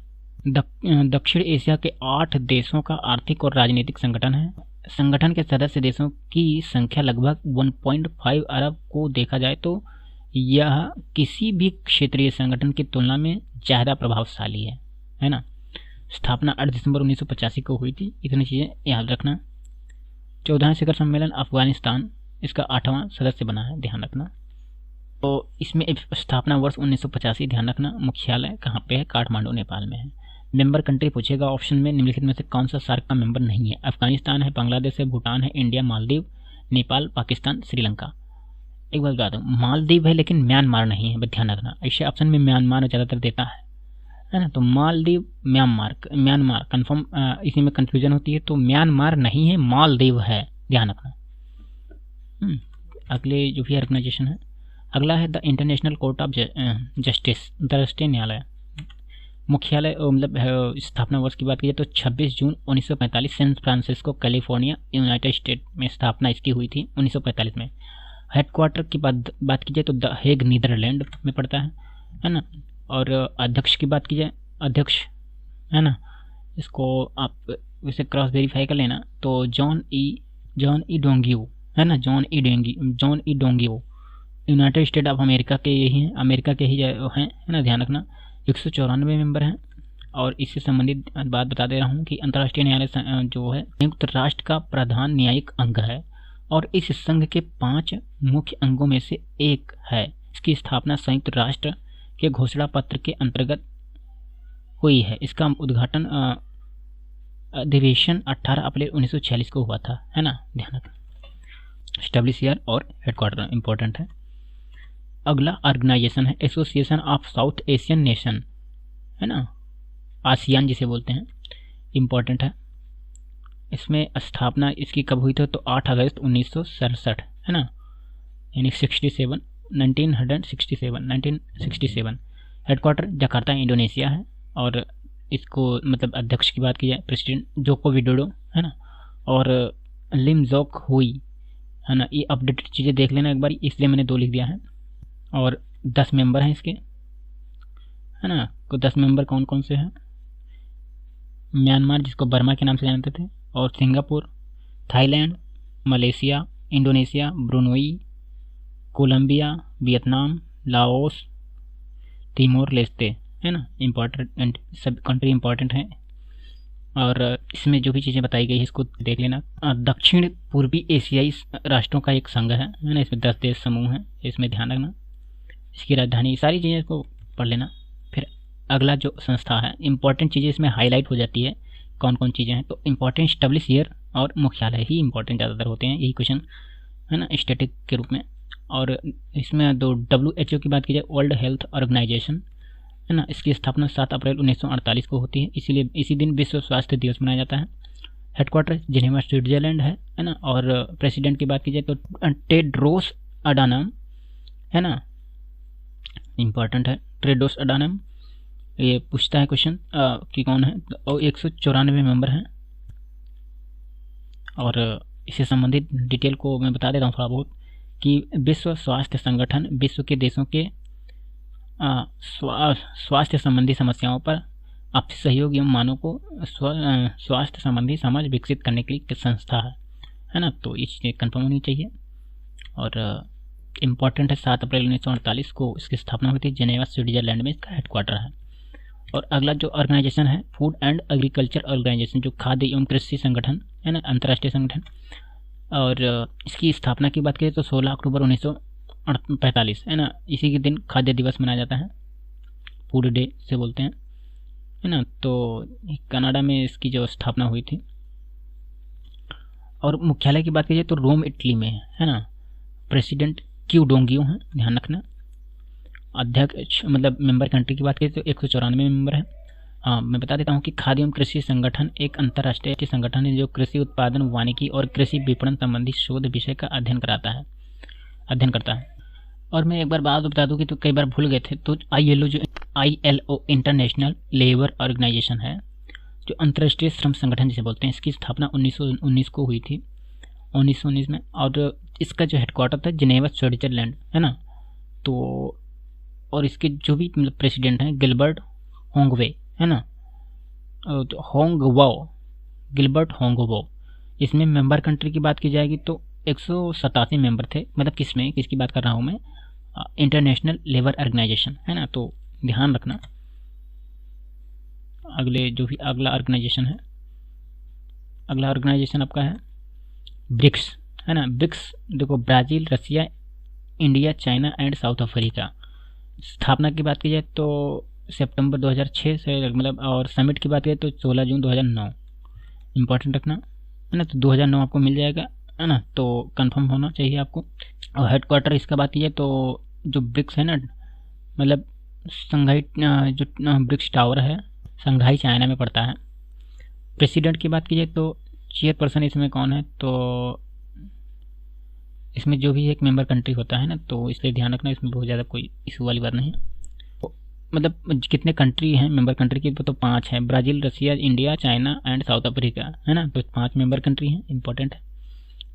दक्षिण एशिया के 8 देशों का आर्थिक और राजनीतिक संगठन है। संगठन के सदस्य देशों की संख्या लगभग 1.5 अरब को देखा जाए तो यह किसी भी क्षेत्रीय संगठन की तुलना में ज़्यादा प्रभावशाली है ना। स्थापना 8 दिसंबर 1985 को हुई थी। इतनी चीज़ें याद रखना। 14वां शिखर सम्मेलन अफगानिस्तान इसका 8वां सदस्य बना है, ध्यान रखना। तो इसमें स्थापना वर्ष 1985, ध्यान रखना। मुख्यालय कहाँ पे है? काठमांडू नेपाल में है। मेंबर कंट्री पूछेगा ऑप्शन में, निम्नलिखित में से कौन सा सार्क का मेंबर नहीं है? अफगानिस्तान है, बांग्लादेश है, भूटान है, इंडिया, मालदीव, नेपाल, पाकिस्तान, श्रीलंका। एक बात बता दूँ, मालदीव है लेकिन म्यांमार नहीं है, ध्यान रखना। ऐसे ऑप्शन में म्यांमार ज़्यादातर देता है ना। तो मालदीव, म्यांमार कन्फर्म, इसी में कन्फ्यूजन होती है। तो म्यांमार नहीं है, मालदीव है, ध्यान रखना। अगले जो भी ऑर्गेनाइजेशन है, अगला है the international court of justice, अंतर्राष्ट्रीय न्यायालय। मुख्यालय मतलब स्थापना वर्ष की बात की जाए तो 26 जून 1945 San Francisco, California, United States में स्थापना इसकी हुई थी 1945 में। हेडक्वार्टर की बात की जाए तो द हेग, नीदरलैंड में पड़ता है ना। और अध्यक्ष की बात की जाए, अध्यक्ष है ना, इसको आप वैसे क्रॉस वेरीफाई कर लेना। तो जॉन ई डोंगियो है ना, John E Dongio United States of America के यही हैं, अमेरिका के ही हैं, है ना, ध्यान रखना। 194 मेंबर हैं। और इससे संबंधित बात बता दे रहा हूँ कि अंतर्राष्ट्रीय न्यायालय जो है संयुक्त राष्ट्र का प्रधान न्यायिक अंग है और इस संघ के 5 मुख्य अंगों में से एक है। इसकी स्थापना संयुक्त राष्ट्र के घोषणा पत्र के अंतर्गत हुई है। इसका उद्घाटन अधिवेशन 18 अप्रैल 1946 को हुआ था, है ना, ध्यान रखना। एस्टेब्लिश ईयर और हेडक्वार्टर इंपॉर्टेंट है। अगला ऑर्गेनाइजेशन है association of south Asian nation, है ना, आसियान जिसे बोलते हैं, इंपॉर्टेंट है। इसमें स्थापना इसकी कब हुई थी तो 8 अगस्त 1967, है ना, यानी 1967। हेडक्वार्टर जकार्ता इंडोनेशिया है। और इसको मतलब अध्यक्ष की बात की जाए प्रेसिडेंट जोको विडोडो, है ना, और लिम जोक हुई, है ना। ये अपडेटेड चीज़ें देख लेना एक बार, इसलिए मैंने 2 लिख दिया है। और 10 मेंबर हैं इसके, है ना। तो 10 मेंबर कौन कौन से हैं? म्यांमार जिसको बर्मा के नाम से जानते थे, और Singapore, Thailand, Malaysia, Indonesia, Brunei, Colombia, Vietnam, Laos, Timor Leste, है ना। इम्पॉर्टेंट सब कंट्री इम्पॉर्टेंट हैं। और इसमें जो भी चीज़ें बताई गई है इसको देख लेना। दक्षिण पूर्वी एशियाई राष्ट्रों का एक संघ है ना। इसमें 10 देश समूह हैं, इसमें ध्यान रखना। इसकी राजधानी, सारी चीज़ें इसको पढ़ लेना। फिर अगला जो संस्था है, इंपॉर्टेंट चीज़ें इसमें हाईलाइट हो जाती है, कौन कौन चीज़ें हैं। तो इंपॉर्टेंट एस्टेब्लिश ईयर और मुख्यालय ही इंपॉर्टेंट ज़्यादातर होते हैं, यही क्वेश्चन, है ना, स्टैटिक के रूप में। और इसमें दो WHO की बात की जाए, वर्ल्ड हेल्थ ऑर्गेनाइजेशन, है ना, इसकी स्थापना 7 अप्रैल 1948 को होती है, इसीलिए इसी दिन विश्व स्वास्थ्य दिवस मनाया जाता है। हेडक्वार्टर जिनेवा स्विट्जरलैंड है ना। और प्रेसिडेंट की बात की जाए तो टेड्रोस अडानम, है ना, इम्पॉर्टेंट है, टेड्रोस अडानम। ये पूछता है क्वेश्चन कि कौन है, और 194 मेंबर हैं। और इससे संबंधित डिटेल को मैं बता देता हूँ थोड़ा बहुत, कि विश्व स्वास्थ्य संगठन विश्व के देशों के स्वास्थ्य संबंधी समस्याओं पर आपसी सहयोग एवं मानव को स्वास्थ्य संबंधी समझ विकसित करने के लिए संस्था है ना। तो ये चीज़ें कन्फर्म होनी चाहिए। और इम्पॉर्टेंट है, 7 अप्रैल 1948 को इसकी स्थापना हुई थी, जेनेवा स्विट्जरलैंड में इसका हेडक्वार्टर है। और अगला जो ऑर्गेनाइजेशन है, फूड एंड एग्रीकल्चर ऑर्गेनाइजेशन, जो खाद्य एवं कृषि संगठन है ना, अंतर्राष्ट्रीय संगठन। और इसकी स्थापना की बात करें तो 16 अक्टूबर 1945, है ना, इसी के दिन खाद्य दिवस मनाया जाता है, फूड डे से बोलते हैं, है ना। तो कनाडा में इसकी जो स्थापना हुई थी। और मुख्यालय की बात की जाए तो रोम इटली में है ना। प्रेसिडेंट क्यू डोंगियो हैं, ध्यान रखना। अध्यक्ष मतलब मेंबर कंट्री की बात करें तो 194 मेंबर है। हाँ, मैं बता देता हूँ कि खाद्य एवं कृषि संगठन एक अंतर्राष्ट्रीय संगठन है जो कृषि उत्पादन, वानिकी और कृषि विपणन संबंधी शोध विषय का अध्ययन करता है। और मैं एक बार बात बता दूं कि तो कई बार भूल गए थे, तो ILO इंटरनेशनल लेबर ऑर्गेनाइजेशन है, जो अंतर्राष्ट्रीय श्रम संगठन जिसे बोलते हैं, इसकी स्थापना 1919 को हुई थी, 1919 में। और इसका जो हेडक्वार्टर था जिनेवा स्विट्जरलैंड, है ना। तो और इसके जो भी मतलब प्रेसिडेंट हैं गिलबर्ट होंगवे, है ना, गिलबर्ट होंगवो। इसमें मेंबर कंट्री की बात की जाएगी तो 187 मेंबर थे, मतलब किसकी बात कर रहा हूँ मैं, इंटरनेशनल लेबर ऑर्गेनाइजेशन, है ना। तो ध्यान रखना। अगला ऑर्गेनाइजेशन है, अगला ऑर्गेनाइजेशन आपका है ब्रिक्स, है ना। ब्रिक्स देखो, Brazil, Russia, India, China and South Africa. स्थापना की बात की जाए तो सितंबर 2006 से मतलब, और समिट की बात की जाए तो 16 जून 2009। इंपॉर्टेंट रखना, है ना। तो 2009 आपको मिल जाएगा, है ना, तो कंफर्म होना चाहिए आपको। और हेडक्वार्टर इसका बात की जाए तो जो ब्रिक्स है ना, मतलब संघाई जो ब्रिक्स टावर है, संघाई चाइना में पड़ता है। प्रेसिडेंट की बात की जाए तो चेयरपर्सन इसमें कौन है, तो इसमें जो भी एक मेंबर कंट्री होता है ना, तो इसलिए ध्यान रखना, इसमें बहुत ज़्यादा कोई इशू वाली बात नहीं। मतलब कितने कंट्री हैं मेंबर कंट्री की, तो 5 हैं, Brazil, Russia, India, China and South Africa, है ना। तो 5 मेंबर कंट्री हैं, इंपॉर्टेंट है।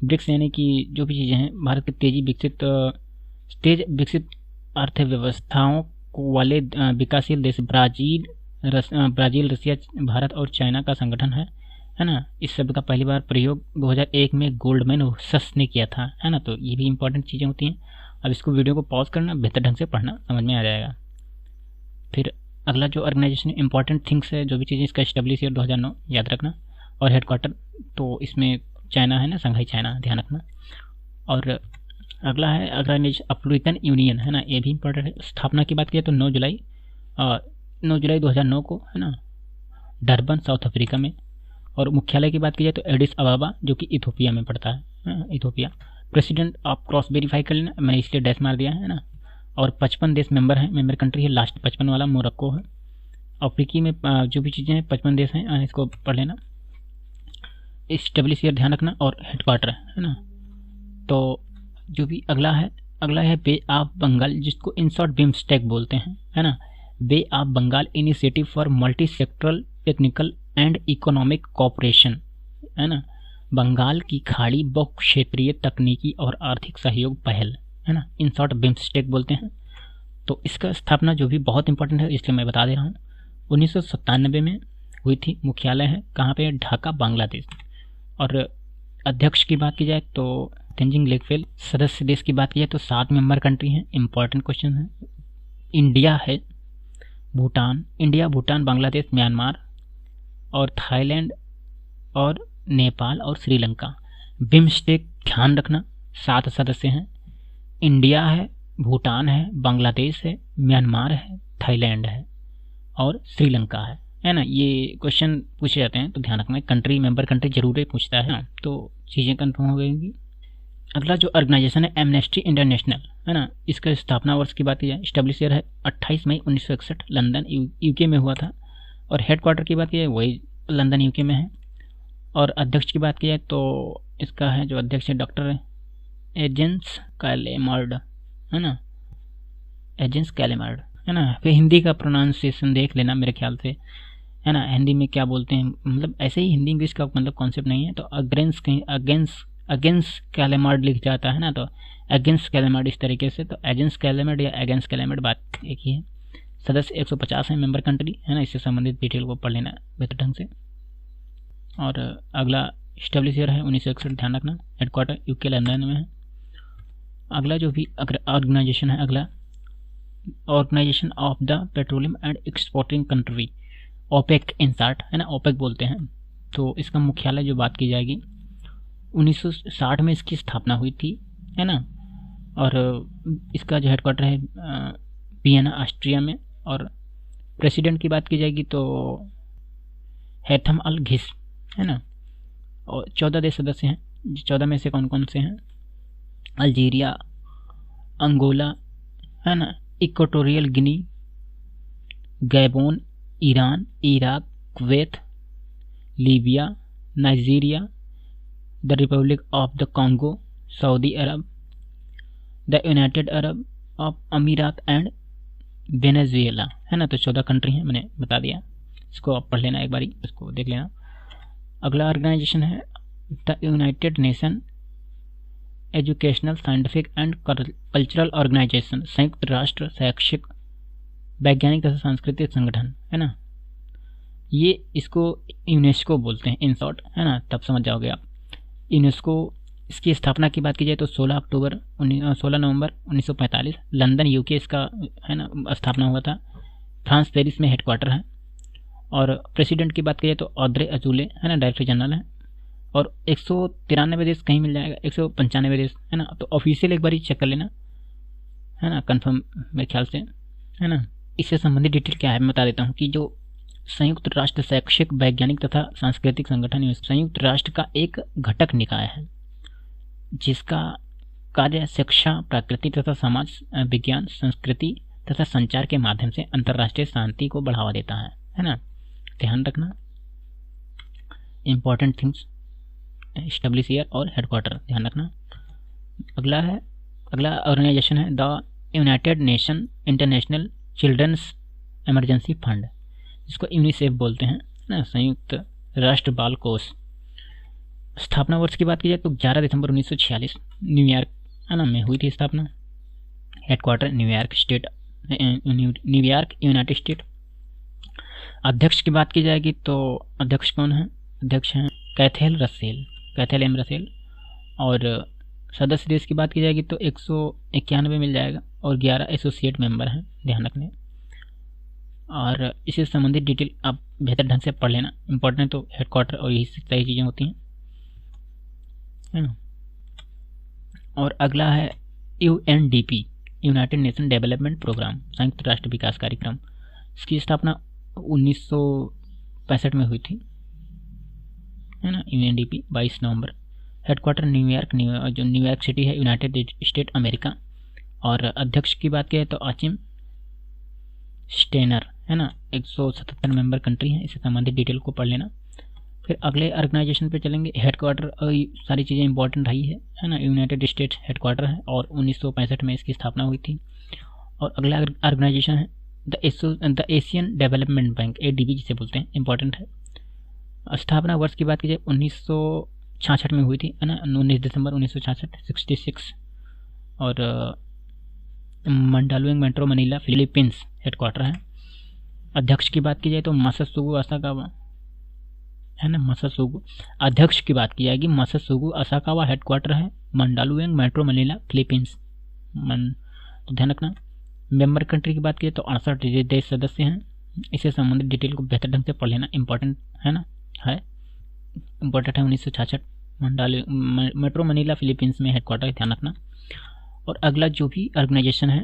ब्रिक्स यानी कि जो भी चीज़ें हैं, भारत के तेज विकसित अर्थव्यवस्थाओं वाले विकासशील देश ब्राज़ील, रसिया, भारत और चाइना का संगठन है ना। इस शब्द का पहली बार प्रयोग 2001 में गोल्डमैन सस ने किया था, है ना। तो ये भी इंपॉर्टेंट चीज़ें होती हैं। अब इसको वीडियो को पॉज करना, बेहतर ढंग से पढ़ना, समझ में आ जाएगा। फिर अगला जो ऑर्गेनाइजेशन इंपॉर्टेंट थिंग्स है, जो भी चीज़ें, इसका एस्टेब्लिश ईयर 2009 याद रखना। और हेडक्वार्टर तो इसमें चाइना है ना, संघाई चाइना, ध्यान रखना। और अगला है ऑर्गेनाइजेशन अफ्रीकन यूनियन, है ना, ये भी इंपॉर्टेंट है। स्थापना की बात की जाए तो 9 जुलाई 2009 को, है ना, डरबन, साउथ अफ्रीका में। और मुख्यालय की बात की जाए तो एडिस अबाबा, जो कि इथोपिया में पड़ता है, इथोपिया। प्रेसिडेंट आप क्रॉस वेरीफाई कर लेना, मैंने इसलिए डैश मार दिया है ना। और 55 देश मेंबर हैं, मेंबर कंट्री है, लास्ट 55 वाला मोरक्को है। अफ्रीकी में जो भी चीज़ें हैं 55 देश हैं, इसको पढ़ लेना। स्टेब्लिश ईयर ध्यान रखना और हेडक्वार्टर है ना। तो जो भी अगला है बे ऑफ बंगाल, जिसको इन शॉर्ट बिम्स्टेक बोलते हैं, है ना। Bay of Bengal initiative for multi sectoral technical and economic cooperation, है ना। बंगाल की खाड़ी बहु क्षेत्रीय तकनीकी और आर्थिक सहयोग पहल, है ना, इन शॉर्ट बिम्स्टेक बोलते हैं। तो इसका स्थापना जो भी बहुत इंपॉर्टेंट है, इसलिए मैं बता दे रहा हूँ, 1997 में हुई थी। मुख्यालय है कहाँ पे? ढाका, बांग्लादेश। और अध्यक्ष की बात की जाए तो तेंजिंग लेकफेल। सदस्य देश की बात की जाए तो 7 मेंबर कंट्री हैं। इंपॉर्टेंट क्वेश्चन है। इंडिया है, भूटान, इंडिया, भूटान, बांग्लादेश, म्यांमार और थाईलैंड और नेपाल और श्रीलंका। बिम्स्टेक ध्यान रखना 7 सदस्य हैं। इंडिया है, भूटान है, बांग्लादेश है, म्यांमार है, थाईलैंड है और श्रीलंका है ना। ये क्वेश्चन पूछे जाते हैं तो ध्यान रखना, कंट्री मेंबर कंट्री जरूर ही पूछता है ना, तो चीज़ें कंफर्म हो गएंगी। अगला जो ऑर्गेनाइजेशन है एमनेस्टी इंटरनेशनल, है ना। इसका स्थापना वर्ष की बात की जाए, स्टेब्लिश ईयर है 28 मई 1961, लंदन यूके में हुआ था। और हेडक्वार्टर की बात की जाए वही लंदन यूके में है। और अध्यक्ष की बात की जाए तो इसका है जो अध्यक्ष है डॉक्टर एजेंस कैलेमर्ड, है ना, एजेंस कैलेमर्ड, है ना। फिर हिंदी का प्रोनाउंसिएशन देख लेना मेरे ख्याल से, है ना। हिंदी में क्या बोलते हैं, मतलब ऐसे ही हिंदी इंग्लिश का मतलब कॉन्सेप्ट नहीं है। तो अग्रेंस कहीं अगेंस्ट कैलेमर्ड लिख जाता है ना, तो अगेंस्ट कैलेमर्ड इस तरीके से। तो एजेंस कैलेमर्ड या अगेंस्ट कैलेमर्ड बात एक ही है। सदस्य 150 है मेंबर कंट्री, है ना। इससे संबंधित डिटेल को पढ़ लेना बेहतर ढंग से। और अगला स्टेब्लिश ईयर है 1961, ध्यान रखना। हेडक्वार्टर यूके लंदन में है। अगला जो भी ऑर्गेनाइजेशन है, अगला organisation of the petroleum and exporting country, OPEC in short, है ना, ओपेक बोलते हैं। तो इसका मुख्यालय जो बात की जाएगी 1960 में इसकी स्थापना हुई थी, है ना। और इसका जो हेडक्वार्टर है वियना, ऑस्ट्रिया में। और प्रेसिडेंट की बात की जाएगी तो हैथम अल घिस, है ना। और 14 देश सदस्य हैं। 14 में से कौन कौन से हैं? अल्जीरिया, अंगोला, है ना, equatorial Guinea, Gabon, Iran, Iraq, Kuwait, Libya, Nigeria, the Republic of the Congo, Saudi Arab, the United Arab of अमीरात एंड वेनेजुएला, है ना। तो 14 कंट्री हैं, मैंने बता दिया। इसको आप पढ़ लेना एक बारी, इसको देख लेना। अगला ऑर्गेनाइजेशन है the United Nation Educational, Scientific and Cultural Organisation, संयुक्त राष्ट्र शैक्षिक, वैज्ञानिक तथा सांस्कृतिक संगठन, है ना। ये इसको यूनेस्को बोलते हैं इन शॉर्ट, है ना, तब समझ जाओगे आप। यूनेस्को, इसकी स्थापना की बात की जाए तो 16 नवंबर 1945, लंदन यूके इसका, है ना, स्थापना हुआ था। फ्रांस पेरिस में हेडक्वार्टर है। और प्रेसिडेंट की बात की जाए तो ऑड्रे अजूले, है ना, डायरेक्टर जनरल है। और 193 देश कहीं मिल जाएगा, 195 देश, है ना। तो ऑफिशियल एक बार ही चेक कर लेना, है ना, कंफर्म मेरे ख्याल से, है ना। इससे संबंधित डिटेल क्या है मैं बता देता हूँ कि जो संयुक्त राष्ट्र शैक्षिक, वैज्ञानिक तथा सांस्कृतिक संगठन संयुक्त राष्ट्र का एक घटक निकाय है, जिसका कार्य शिक्षा, प्रकृति तथा समाज विज्ञान, संस्कृति तथा संचार के माध्यम से अंतर्राष्ट्रीय शांति को बढ़ावा देता है ना। ध्यान रखना इंपॉर्टेंट थिंग्स, स्टेब्लिश ईयर और हेडक्वार्टर ध्यान रखना। अगला ऑर्गेनाइजेशन है the United Nation International Children's Emergency Fund, जिसको यूनिसेफ बोलते हैं ना, संयुक्त राष्ट्र बाल कोष। स्थापना वर्ष की बात की जाए तो 11 दिसंबर 1946 न्यूयॉर्क, है ना, में हुई थी स्थापना। Headquarter New York state, New York United state. अध्यक्ष की बात की जाएगी तो अध्यक्ष कौन है? अध्यक्ष हैं कैथेल एम रसेल। और सदस्य देश की बात की जाएगी तो 191 मिल जाएगा और 11 एसोसिएट मेंबर हैं, ध्यान रखने। और इससे संबंधित डिटेल आप बेहतर ढंग से पढ़ लेना, इंपॉर्टेंट तो हेडक्वार्टर और यही सारी चीज़ें होती हैं, है ना। और अगला है UNDP, United Nation Development Programme, संयुक्त राष्ट्र विकास कार्यक्रम। इसकी स्थापना 1965 में हुई थी, है ना। UNDP 22 नवंबर हेडक्वार्टर न्यूयॉर्क, जो न्यूयॉर्क सिटी है, यूनाइटेड स्टेट अमेरिका। और अध्यक्ष की बात करें तो आचिम स्टेनर, है ना। 177 मेंबर कंट्री हैं, इससे संबंधित डिटेल को पढ़ लेना। फिर अगले ऑर्गेनाइजेशन पे चलेंगे। हेडक्वार्टर सारी चीज़ें इंपॉर्टेंट रही है ना। यूनाइटेड स्टेट्स हेडक्वार्टर है और 1965 में इसकी स्थापना हुई थी। और अगला ऑर्गेनाइजेशन है the Asian development bank, ADB जिसे बोलते हैं, इंपॉर्टेंट है। स्थापना वर्ष की बात की जाए 1966 में हुई थी, है ना, 19 दिसंबर 1966, 66। और मंडालुएंग मेट्रो मनीला फिलीपींस हेडक्वार्टर है। अध्यक्ष की बात की जाए तो मासासुगु असाकावा, है ना, मासासुगु। अध्यक्ष की बात की जाएगी मासासुगु असाकावा हेडक्वार्टर है, मंडालुएंग मेट्रो मनीला फिलीपींस। तो ध्यान रखना। मेंबर कंट्री की बात की जाए तो 68 देश सदस्य हैं। इससे संबंधित डिटेल को बेहतर ढंग से पढ़ लेना, इंपॉर्टेंट है ना, है इंपॉर्टेंट है। 1966 मेट्रो मनीला फिलीपींस में हेडक्वार्टर, ध्यान रखना। और अगला जो भी ऑर्गेनाइजेशन है,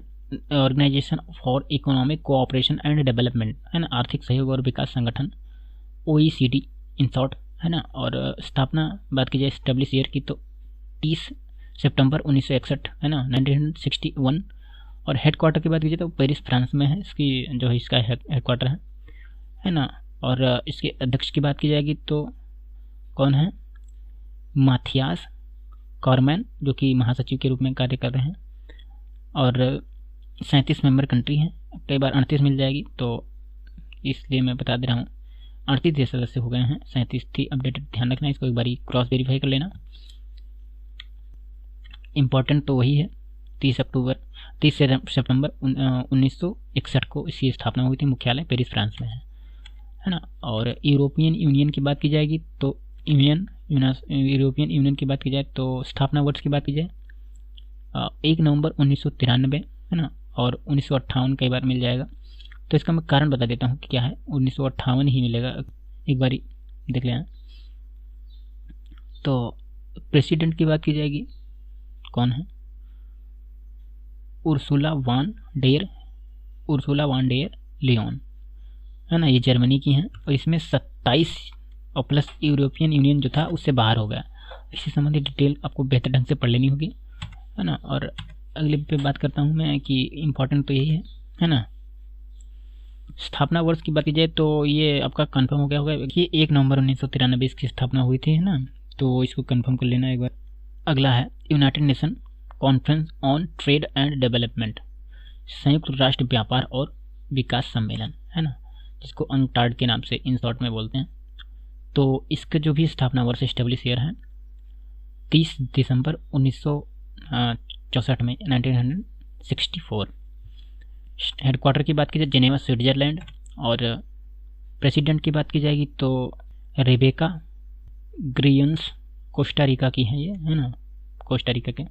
Organisation for Economic Cooperation and Development, है ना, आर्थिक सहयोग और विकास संगठन, OECD इन शॉर्ट, है ना। और स्थापना बात की जाए एस्टेब्लिश ईयर की तो 30 सितंबर 1961, है ना, 1961। और हेडक्वार्टर की बात की जाए तो पेरिस फ्रांस में है, इसकी जो है इसका हेडक्वार्टर है ना। और इसके अध्यक्ष की बात की जाएगी तो कौन है, माथियास कॉरमैन, जो कि महासचिव के रूप में कार्य कर रहे हैं। और 37 मेंबर कंट्री हैं, कई बार 38 मिल जाएगी तो इसलिए मैं बता दे रहा हूँ। 38 देश सदस्य हो गए हैं, 37 थी अपडेटेड, ध्यान रखना, इसको एक बार क्रॉस वेरीफाई कर लेना। इंपॉर्टेंट तो वही है। 30 सितंबर 1961 को इसकी स्थापना हुई थी, मुख्यालय पेरिस फ्रांस में है ना। और यूरोपियन यूनियन की बात की जाएगी तो यूरोपियन यूनियन की बात की जाए तो स्थापना वर्ष की बात की जाए 1 नवंबर 1993, है ना। और 1958 कई बार मिल जाएगा, तो इसका मैं कारण बता देता हूँ कि क्या है। 1958 ही मिलेगा, एक बार देख लेना। तो प्रेसिडेंट की बात की जाएगी, कौन है, उर्सुला वान डेर लियोन, है ना, ये जर्मनी की हैं। और इसमें 27 और प्लस यूरोपियन यूनियन जो था उससे बाहर हो गया। इससे संबंधित डिटेल आपको बेहतर ढंग से पढ़ लेनी होगी, है ना। और अगले पे बात करता हूँ मैं कि इम्पोर्टेंट तो यही है ना। स्थापना वर्ष की बात की जाए तो ये आपका कंफर्म हो गया होगा कि 1 नवंबर 1993 इसकी स्थापना हुई थी, है ना, तो इसको कंफर्म कर लेना एक बार। अगला है United nation conference on trade and development, संयुक्त राष्ट्र व्यापार और विकास सम्मेलन, है ना, जिसको UNCTAD के नाम से इन शॉर्ट में बोलते हैं। तो इसका जो भी स्थापना वर्ष एस्टेब्लिश ईयर है 30 दिसंबर 1964 में, 1964। हेडक्वार्टर की बात की जाए जेनेवा स्विट्जरलैंड। और प्रेसिडेंट की बात की जाएगी तो रेबेका ग्रियंस कोस्टारिका की है ये, है ना, कोस्टारिका के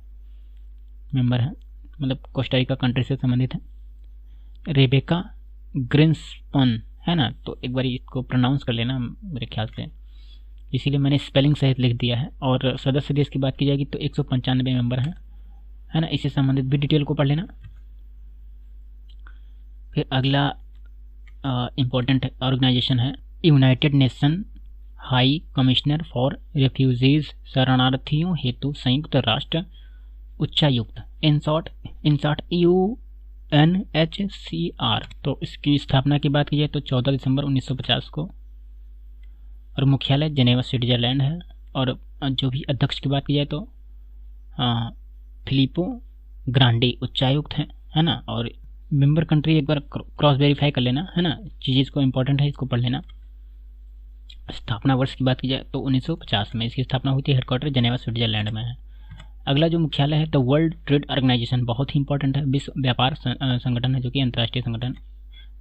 मेंबर हैं, मतलब कोस्टारिका कंट्री से संबंधित है। रेबेका ग्रिन्सपन, है ना, तो एक बार इसको प्रोनाउंस कर लेना मेरे ख्याल से, इसीलिए मैंने स्पेलिंग सहित लिख दिया है। और सदस्य देश की बात की जाएगी तो 195 मेंबर हैं, है ना, इससे संबंधित भी डिटेल को पढ़ लेना। फिर अगला इम्पोर्टेंट ऑर्गेनाइजेशन है United nation high commissioner for refugees, शरणार्थियों हेतु संयुक्त राष्ट्र उच्चायुक्त, इन शॉर्ट UNHCR। तो इसकी स्थापना की बात की जाए तो 14 दिसंबर 1950 को। और मुख्यालय जेनेवा स्विट्जरलैंड है। और जो भी अध्यक्ष की बात की जाए तो फिलिपो ग्रांडी उच्चायुक्त है ना। और मेंबर कंट्री एक बार क्रॉस वेरीफाई कर लेना, है ना, चीज़ को इंपॉर्टेंट है, इसको पढ़ लेना। स्थापना वर्ष की बात की जाए तो 1950 में इसकी स्थापना हुई थी, हेडक्वार्टर जेनेवा स्विट्जरलैंड में है। अगला जो मुख्यालय है द वर्ल्ड ट्रेड ऑर्गेनाइजेशन, बहुत ही इंपॉर्टेंट है, विश्व व्यापार संगठन है, जो कि अंतर्राष्ट्रीय संगठन,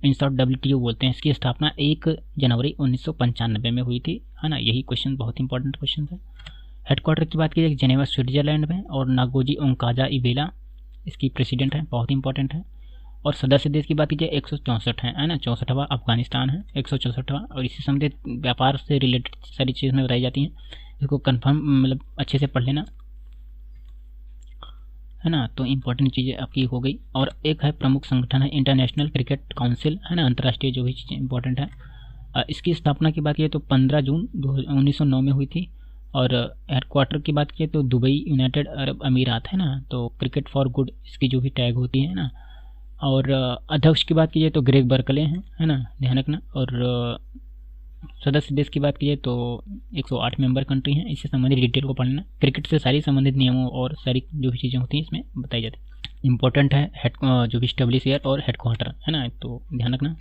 इन शॉर्ट WTO बोलते हैं। इसकी स्थापना 1 जनवरी 1995 में हुई थी, है ना। यही क्वेश्चन बहुत इंपॉर्टेंट क्वेश्चन है। हेडक्वार्टर की बात की जाए जेनेवा स्विट्जरलैंड में। और नागोजी ओंकाजा इबेला इसकी प्रेसिडेंट है, बहुत इंपॉर्टेंट है। और सदस्य देश की बात की जाए 164 है ना, 64वां अफगानिस्तान है, 164वां। और इसी संबंधित व्यापार से रिलेटेड सारी चीज़ में बताई जाती हैं, इसको कंफर्म मतलब अच्छे से पढ़ लेना, है ना। तो इम्पोर्टेंट चीज़ें आपकी हो गई। और एक है प्रमुख संगठन है इंटरनेशनल क्रिकेट काउंसिल, है ना, अंतर्राष्ट्रीय जो भी चीज़ें इंपॉर्टेंट है। इसकी स्थापना की बात की तो 15 जून 1909 में हुई थी। और हेडक्वार्टर की बात किए तो दुबई यूनाइटेड अरब अमीरात है ना, तो क्रिकेट फॉर गुड इसकी जो भी टैग होती है ना। और अध्यक्ष की बात कीजिए तो ग्रेग बर्कले हैं, है ना, ध्यान रखना। और सदस्य देश की बात कीजिए तो 108 मेंबर कंट्री हैं। इससे संबंधित डिटेल को पढ़ना। क्रिकेट से सारी संबंधित नियमों और सारी जो भी चीज़ें होती हैं इसमें बताई जाती है। इंपॉर्टेंट है हेड जो भी एस्टेब्लिश और हेडक्वार्टर है ना, तो ध्यान रखना।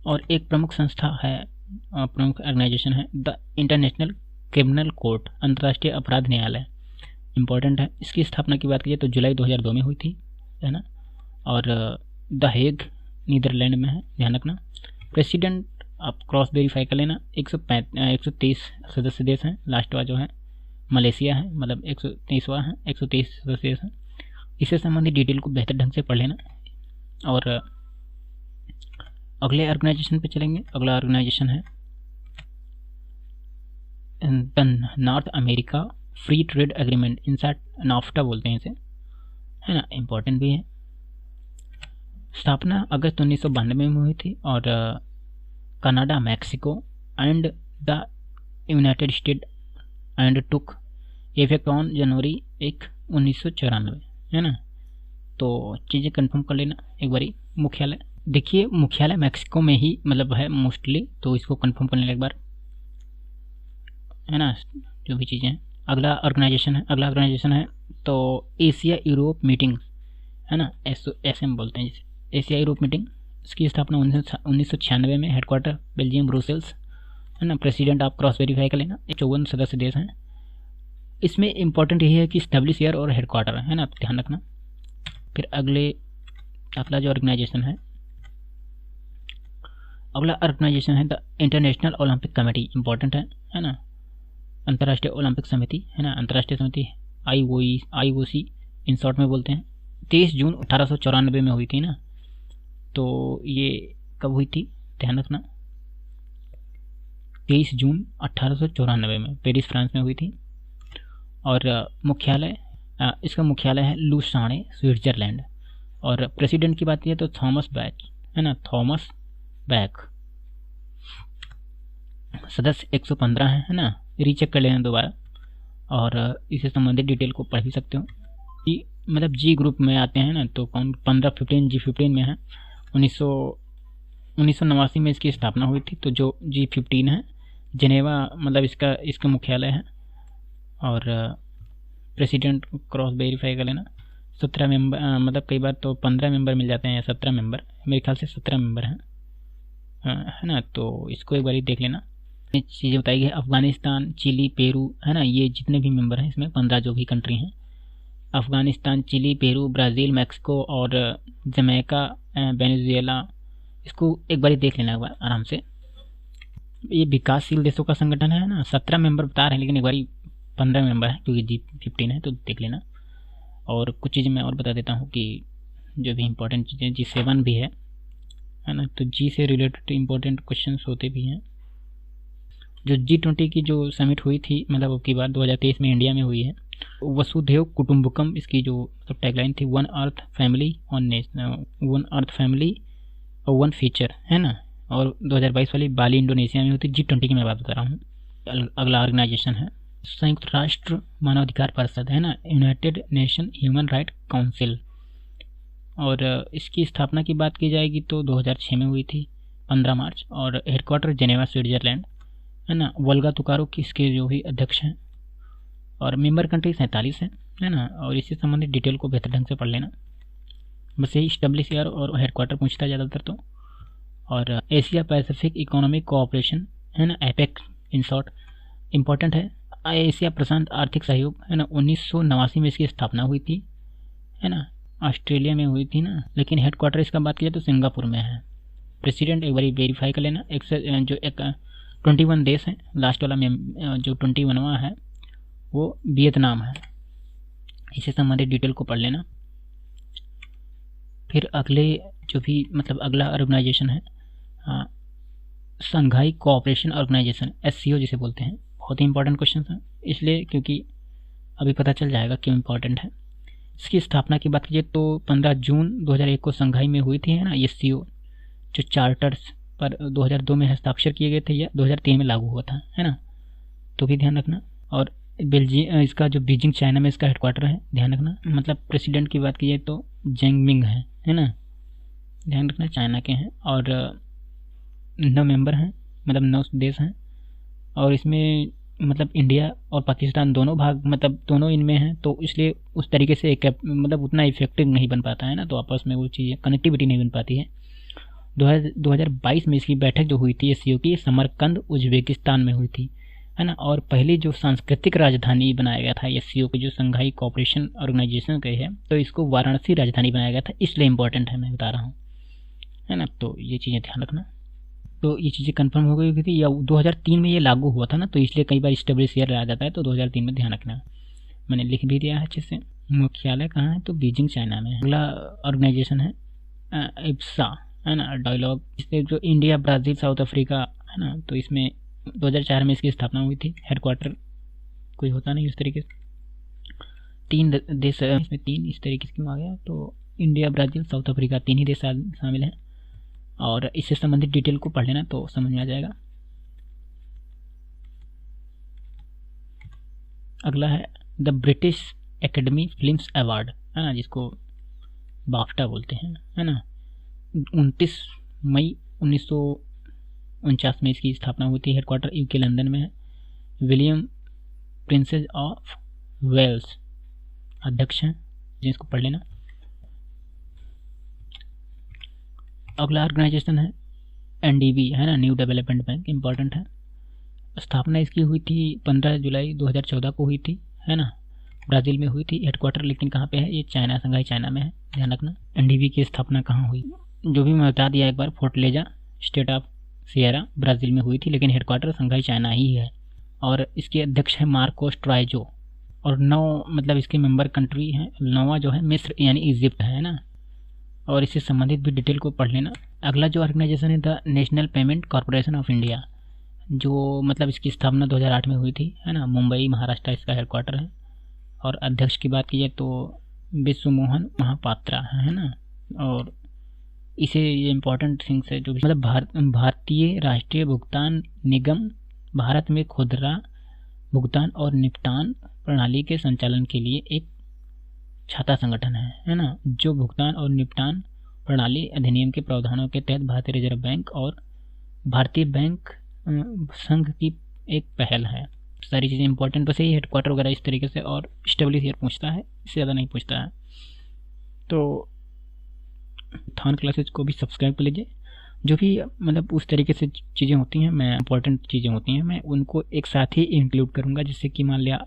और एक प्रमुख संस्था है, प्रमुख ऑर्गेनाइजेशन है द इंटरनेशनल क्रिमिनल कोर्ट, अंतर्राष्ट्रीय अपराध न्यायालय। इंपॉर्टेंट है। इसकी स्थापना की बात कीजिए तो जुलाई 2002 में हुई थी, है ना। और द हेग नीदरलैंड में है, ध्यान रखना। प्रेसिडेंट आप क्रॉस वेरीफाई कर लेना। 130 सदस्य देश हैं। लास्टवा जो है मलेशिया है, मतलब 130वां है, 130 सदस्य देश हैं। इससे संबंधित डिटेल को बेहतर ढंग से पढ़ लेना। और अगले ऑर्गेनाइजेशन पे चलेंगे। अगला ऑर्गेनाइजेशन है the north America free trade agreement, INSAT NAFTA बोलते हैं इसे, है ना। इम्पोर्टेंट भी है। स्थापना अगस्त 1992 में हुई थी। और Canada, Mexico and the United state and took effect on January 1, 1994, है ना। तो चीज़ें कंफर्म कर लेना एक बारी। मुख्यालय देखिए, मुख्यालय मैक्सिको में ही मतलब है मोस्टली, तो इसको कंफर्म कर लेना एक बार, है ना, जो भी चीज़ें हैं। अगला ऑर्गेनाइजेशन है तो एशिया यूरोप मीटिंग, है ना, SM बोलते हैं जिसे, एशिया यूरोप मीटिंग। इसकी स्थापना 1996 में। हेडक्वार्टर बेल्जियम ब्रुसेल्स, है ना। प्रेसिडेंट आप क्रॉस वेरीफाई कर लेना। 54 सदस्य देश हैं। इसमें इंपॉर्टेंट यही है कि स्टेब्लिश ईयर और हेडक्वार्टर, है ना, ध्यान रखना। फिर अगला जो ऑर्गेनाइजेशन है, अगला ऑर्गेनाइजेशन है the international Olympic committee. Important है ना, अंतर्राष्ट्रीय ओलंपिक समिति, है ना, अंतर्राष्ट्रीय समिति IOC इन शॉर्ट में बोलते हैं। 23 जून 1894 में हुई थी ना, तो ये कब हुई थी ध्यान रखना, 23 जून 1894 में पेरिस फ्रांस में हुई थी। और इसका मुख्यालय है लुसाने, स्विट्जरलैंड। और प्रेसिडेंट की बात की तो थॉमस बैक, है ना, थॉमस बैक। सदस्य 115 है ना, रीचेक कर लेना दोबारा। और इससे संबंधित डिटेल को पढ़ भी सकते हो। मतलब जी ग्रुप में आते हैं ना, तो कौन 15-15 G15 में है। 1989 में इसकी स्थापना हुई थी। तो जो G15 है जेनेवा, मतलब इसका मुख्यालय है। और प्रेसिडेंट क्रॉस वेरीफाई कर लेना। 17 मेंबर, मतलब कई बार तो 15 मेंबर मिल जाते हैं या 17 मेंबर, मेरे ख्याल से 17 मेंबर हैं, है ना। तो इसको एक बार देख लेना। चीज़ें बताई गई। अफगानिस्तान, चिली, पेरू, है ना, ये जितने भी मेंबर हैं इसमें 15 जो भी कंट्री हैं, Afghanistan, Chile, Peru, Brazil, Mexico और जमैका, वेनेजुएला, इसको एक बार देख लेना एक बार आराम से। ये विकासशील देशों का संगठन है ना। 17 मेंबर बता रहे हैं, लेकिन एक बार 15 मेंबर है क्योंकि G15 है, तो देख लेना। और कुछ चीज़ें मैं और बता देता हूँ कि जो भी इंपॉर्टेंट चीज़ें, G7 भी है ना। तो जी से रिलेटेड इंपॉर्टेंट क्वेश्चन होते भी हैं। जो G20 की जो समिट हुई थी, मतलब अब की बार 2023 में इंडिया में हुई है। वसुधैव कुटुंबकम इसकी जो मतलब टैगलाइन थी, वन अर्थ फैमिली और वन फ्यूचर, है ना। और 2022 वाली बाली इंडोनेशिया में हुई थी। G20 की मैं बात बता रहा हूँ। अगला ऑर्गेनाइजेशन है संयुक्त राष्ट्र मानवाधिकार परिषद, है ना, United nation human right council. और इसकी स्थापना की बात की जाएगी तो 2006 में हुई थी, 15 मार्च। और हेडक्वार्टर जेनेवा, स्विट्जरलैंड, है ना। वोल्गा तुकारुक इसके जो भी अध्यक्ष हैं। और मेंबर कंट्री 47 है ना। और इससे संबंधित डिटेल को बेहतर ढंग से पढ़ लेना। बस यही स्टेब्लिश ईयर और हेडक्वार्टर पूछता है ज़्यादातर तो। और एशिया पैसिफिक इकोनॉमिक कोऑपरेशन, है ना, APEC इन शॉर्ट, इम्पॉर्टेंट है। एशिया प्रशांत आर्थिक सहयोग, है ना, 1989 में इसकी स्थापना हुई थी, है ना। ऑस्ट्रेलिया में हुई थी ना, लेकिन हेडक्वार्टर इसका बात किया तो सिंगापुर में है। प्रेसिडेंट एक बार वेरीफाई कर लेना। 21 देश हैं। लास्ट वाला जो 21वां है वो वियतनाम है। इससे संबंधित डिटेल को पढ़ लेना। फिर अगले जो भी मतलब अगला ऑर्गेनाइजेशन है संघाई कोऑपरेशन ऑर्गेनाइजेशन, SCO जिसे बोलते हैं। बहुत ही इंपॉर्टेंट क्वेश्चन है, इसलिए क्योंकि अभी पता चल जाएगा क्यों इंपॉर्टेंट है। इसकी स्थापना की बात कीजिए तो 15 जून 2001 को संघाई में हुई थी, है ना। SCO जो चार्टर्स पर 2002 में हस्ताक्षर किए गए थे या 2003 में लागू हुआ था, है ना, तो भी ध्यान रखना। और बेल्जियम, इसका जो बीजिंग चाइना में इसका हेडक्वार्टर है, ध्यान रखना। मतलब प्रेसिडेंट की बात की जाए तो जेंगमिंग है ना, ध्यान रखना चाइना के हैं। और 9 मेंबर हैं, मतलब 9 देश हैं। और इसमें मतलब इंडिया और पाकिस्तान दोनों भाग, मतलब दोनों इनमें हैं, तो इसलिए उस तरीके से एक मतलब उतना इफेक्टिव नहीं बन पाता है ना, तो आपस में वो चीज़ें कनेक्टिविटी नहीं बन पाती है। 2022 में इसकी बैठक जो हुई थी एससीओ की, समरकंद उज्बेकिस्तान में हुई थी, है ना। और पहली जो सांस्कृतिक राजधानी बनाया गया था एससीओ की, जो संघाई कोऑपरेशन ऑर्गेनाइजेशन के है, तो इसको वाराणसी राजधानी बनाया गया था, इसलिए इंपॉर्टेंट है, मैं बता रहा हूँ, है ना। तो ये चीज़ें ध्यान रखना। तो ये चीज़ें कंफर्म हो गई थी, या 2003 में ये लागू हुआ था ना, तो इसलिए कई बार स्टेब्लिश ईयर आ जाता है, तो 2003 में ध्यान रखना। मैंने लिख भी दिया है अच्छे से। मुख्यालय कहाँ है, तो बीजिंग चाइना में। अगला ऑर्गेनाइजेशन है इप्सा, है ना, डायलॉग। इसमें जो इंडिया, ब्राज़ील, साउथ अफ्रीका, है ना, तो इसमें 2004 में इसकी स्थापना हुई थी। हेडक्वार्टर कोई होता नहीं उस तरीके से। 3 देश इसमें, 3 इस तरीके से क्यों आ गया, तो इंडिया, ब्राज़ील, साउथ अफ्रीका, 3 ही देश शामिल हैं। और इससे संबंधित डिटेल को पढ़ लेना तो समझ में आ जाएगा। अगला है the British academy films award, है ना, जिसको बाफ्टा बोलते हैं, है ना। 29 मई 1949 में इसकी स्थापना हुई थी। हेडक्वार्टर यूके लंदन में है। विलियम प्रिंसेस ऑफ वेल्स अध्यक्ष हैं, जिसको पढ़ लेना। अगला ऑर्गेनाइजेशन है एनडीबी, है ना, न्यू डेवलपमेंट बैंक, इंपॉर्टेंट है। स्थापना इसकी हुई थी 15 जुलाई 2014 को हुई थी, है ना। ब्राज़ील में हुई थी। हेडक्वार्टर लेकिन कहाँ पे है, ये चाइना, संघाई चाइना में है, ध्यान रखना। एनडीबी की स्थापना कहाँ हुई, जो भी मैं बता दिया एक बार, Fortaleza, state of Ceara, Brazil में हुई थी, लेकिन हेडक्वार्टर संघाई चाइना ही है। और इसके अध्यक्ष है मार्कोस ट्राइजो। और 9 मतलब इसके मेंबर कंट्री हैं, 9वां जो है मिस्र यानी इजिप्ट है ना। और इससे संबंधित भी डिटेल को पढ़ लेना। अगला जो ऑर्गेनाइजेशन है the national payment corporation of India, जो मतलब इसकी स्थापना 2008 में हुई थी, है ना। मुंबई, महाराष्ट्र इसका हेडक्वार्टर है। और अध्यक्ष की बात की जाए तो विश्व मोहन महापात्रा है ना। और इसे ये इम्पोर्टेंट थिंग्स है जो भी, मतलब भारतीय राष्ट्रीय भुगतान निगम भारत में खुदरा भुगतान और निपटान प्रणाली के संचालन के लिए एक छाता संगठन है ना, जो भुगतान और निपटान प्रणाली अधिनियम के प्रावधानों के तहत भारतीय रिजर्व बैंक और भारतीय बैंक संघ की एक पहल है। सारी चीज़ें इंपॉर्टेंट, बस यही हेडक्वार्टर वगैरह इस तरीके से, और स्टेब्लिश ईयर पूछता है, इससे ज़्यादा नहीं पूछता है। तो थान क्लासेज को भी सब्सक्राइब कर लीजिए। जो भी मतलब उस तरीके से चीज़ें होती हैं, मैं इंपॉर्टेंट चीज़ें होती हैं, मैं उनको एक साथ ही इंक्लूड करूँगा, जिससे कि मान लिया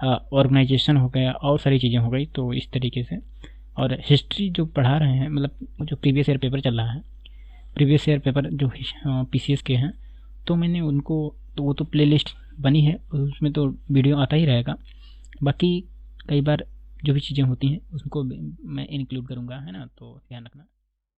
ऑर्गेनाइजेशन हो गया और सारी चीज़ें हो गई, तो इस तरीके से। और हिस्ट्री जो पढ़ा रहे हैं, मतलब जो प्रीवियस ईयर पेपर चल रहा है, प्रीवियस ईयर पेपर जो पीसीएस के हैं, तो मैंने उनको, तो वो तो प्लेलिस्ट बनी है, उसमें तो वीडियो आता ही रहेगा। बाकी कई बार जो भी चीज़ें होती हैं उसको मैं इंक्लूड करूँगा, है ना, तो ध्यान रखना।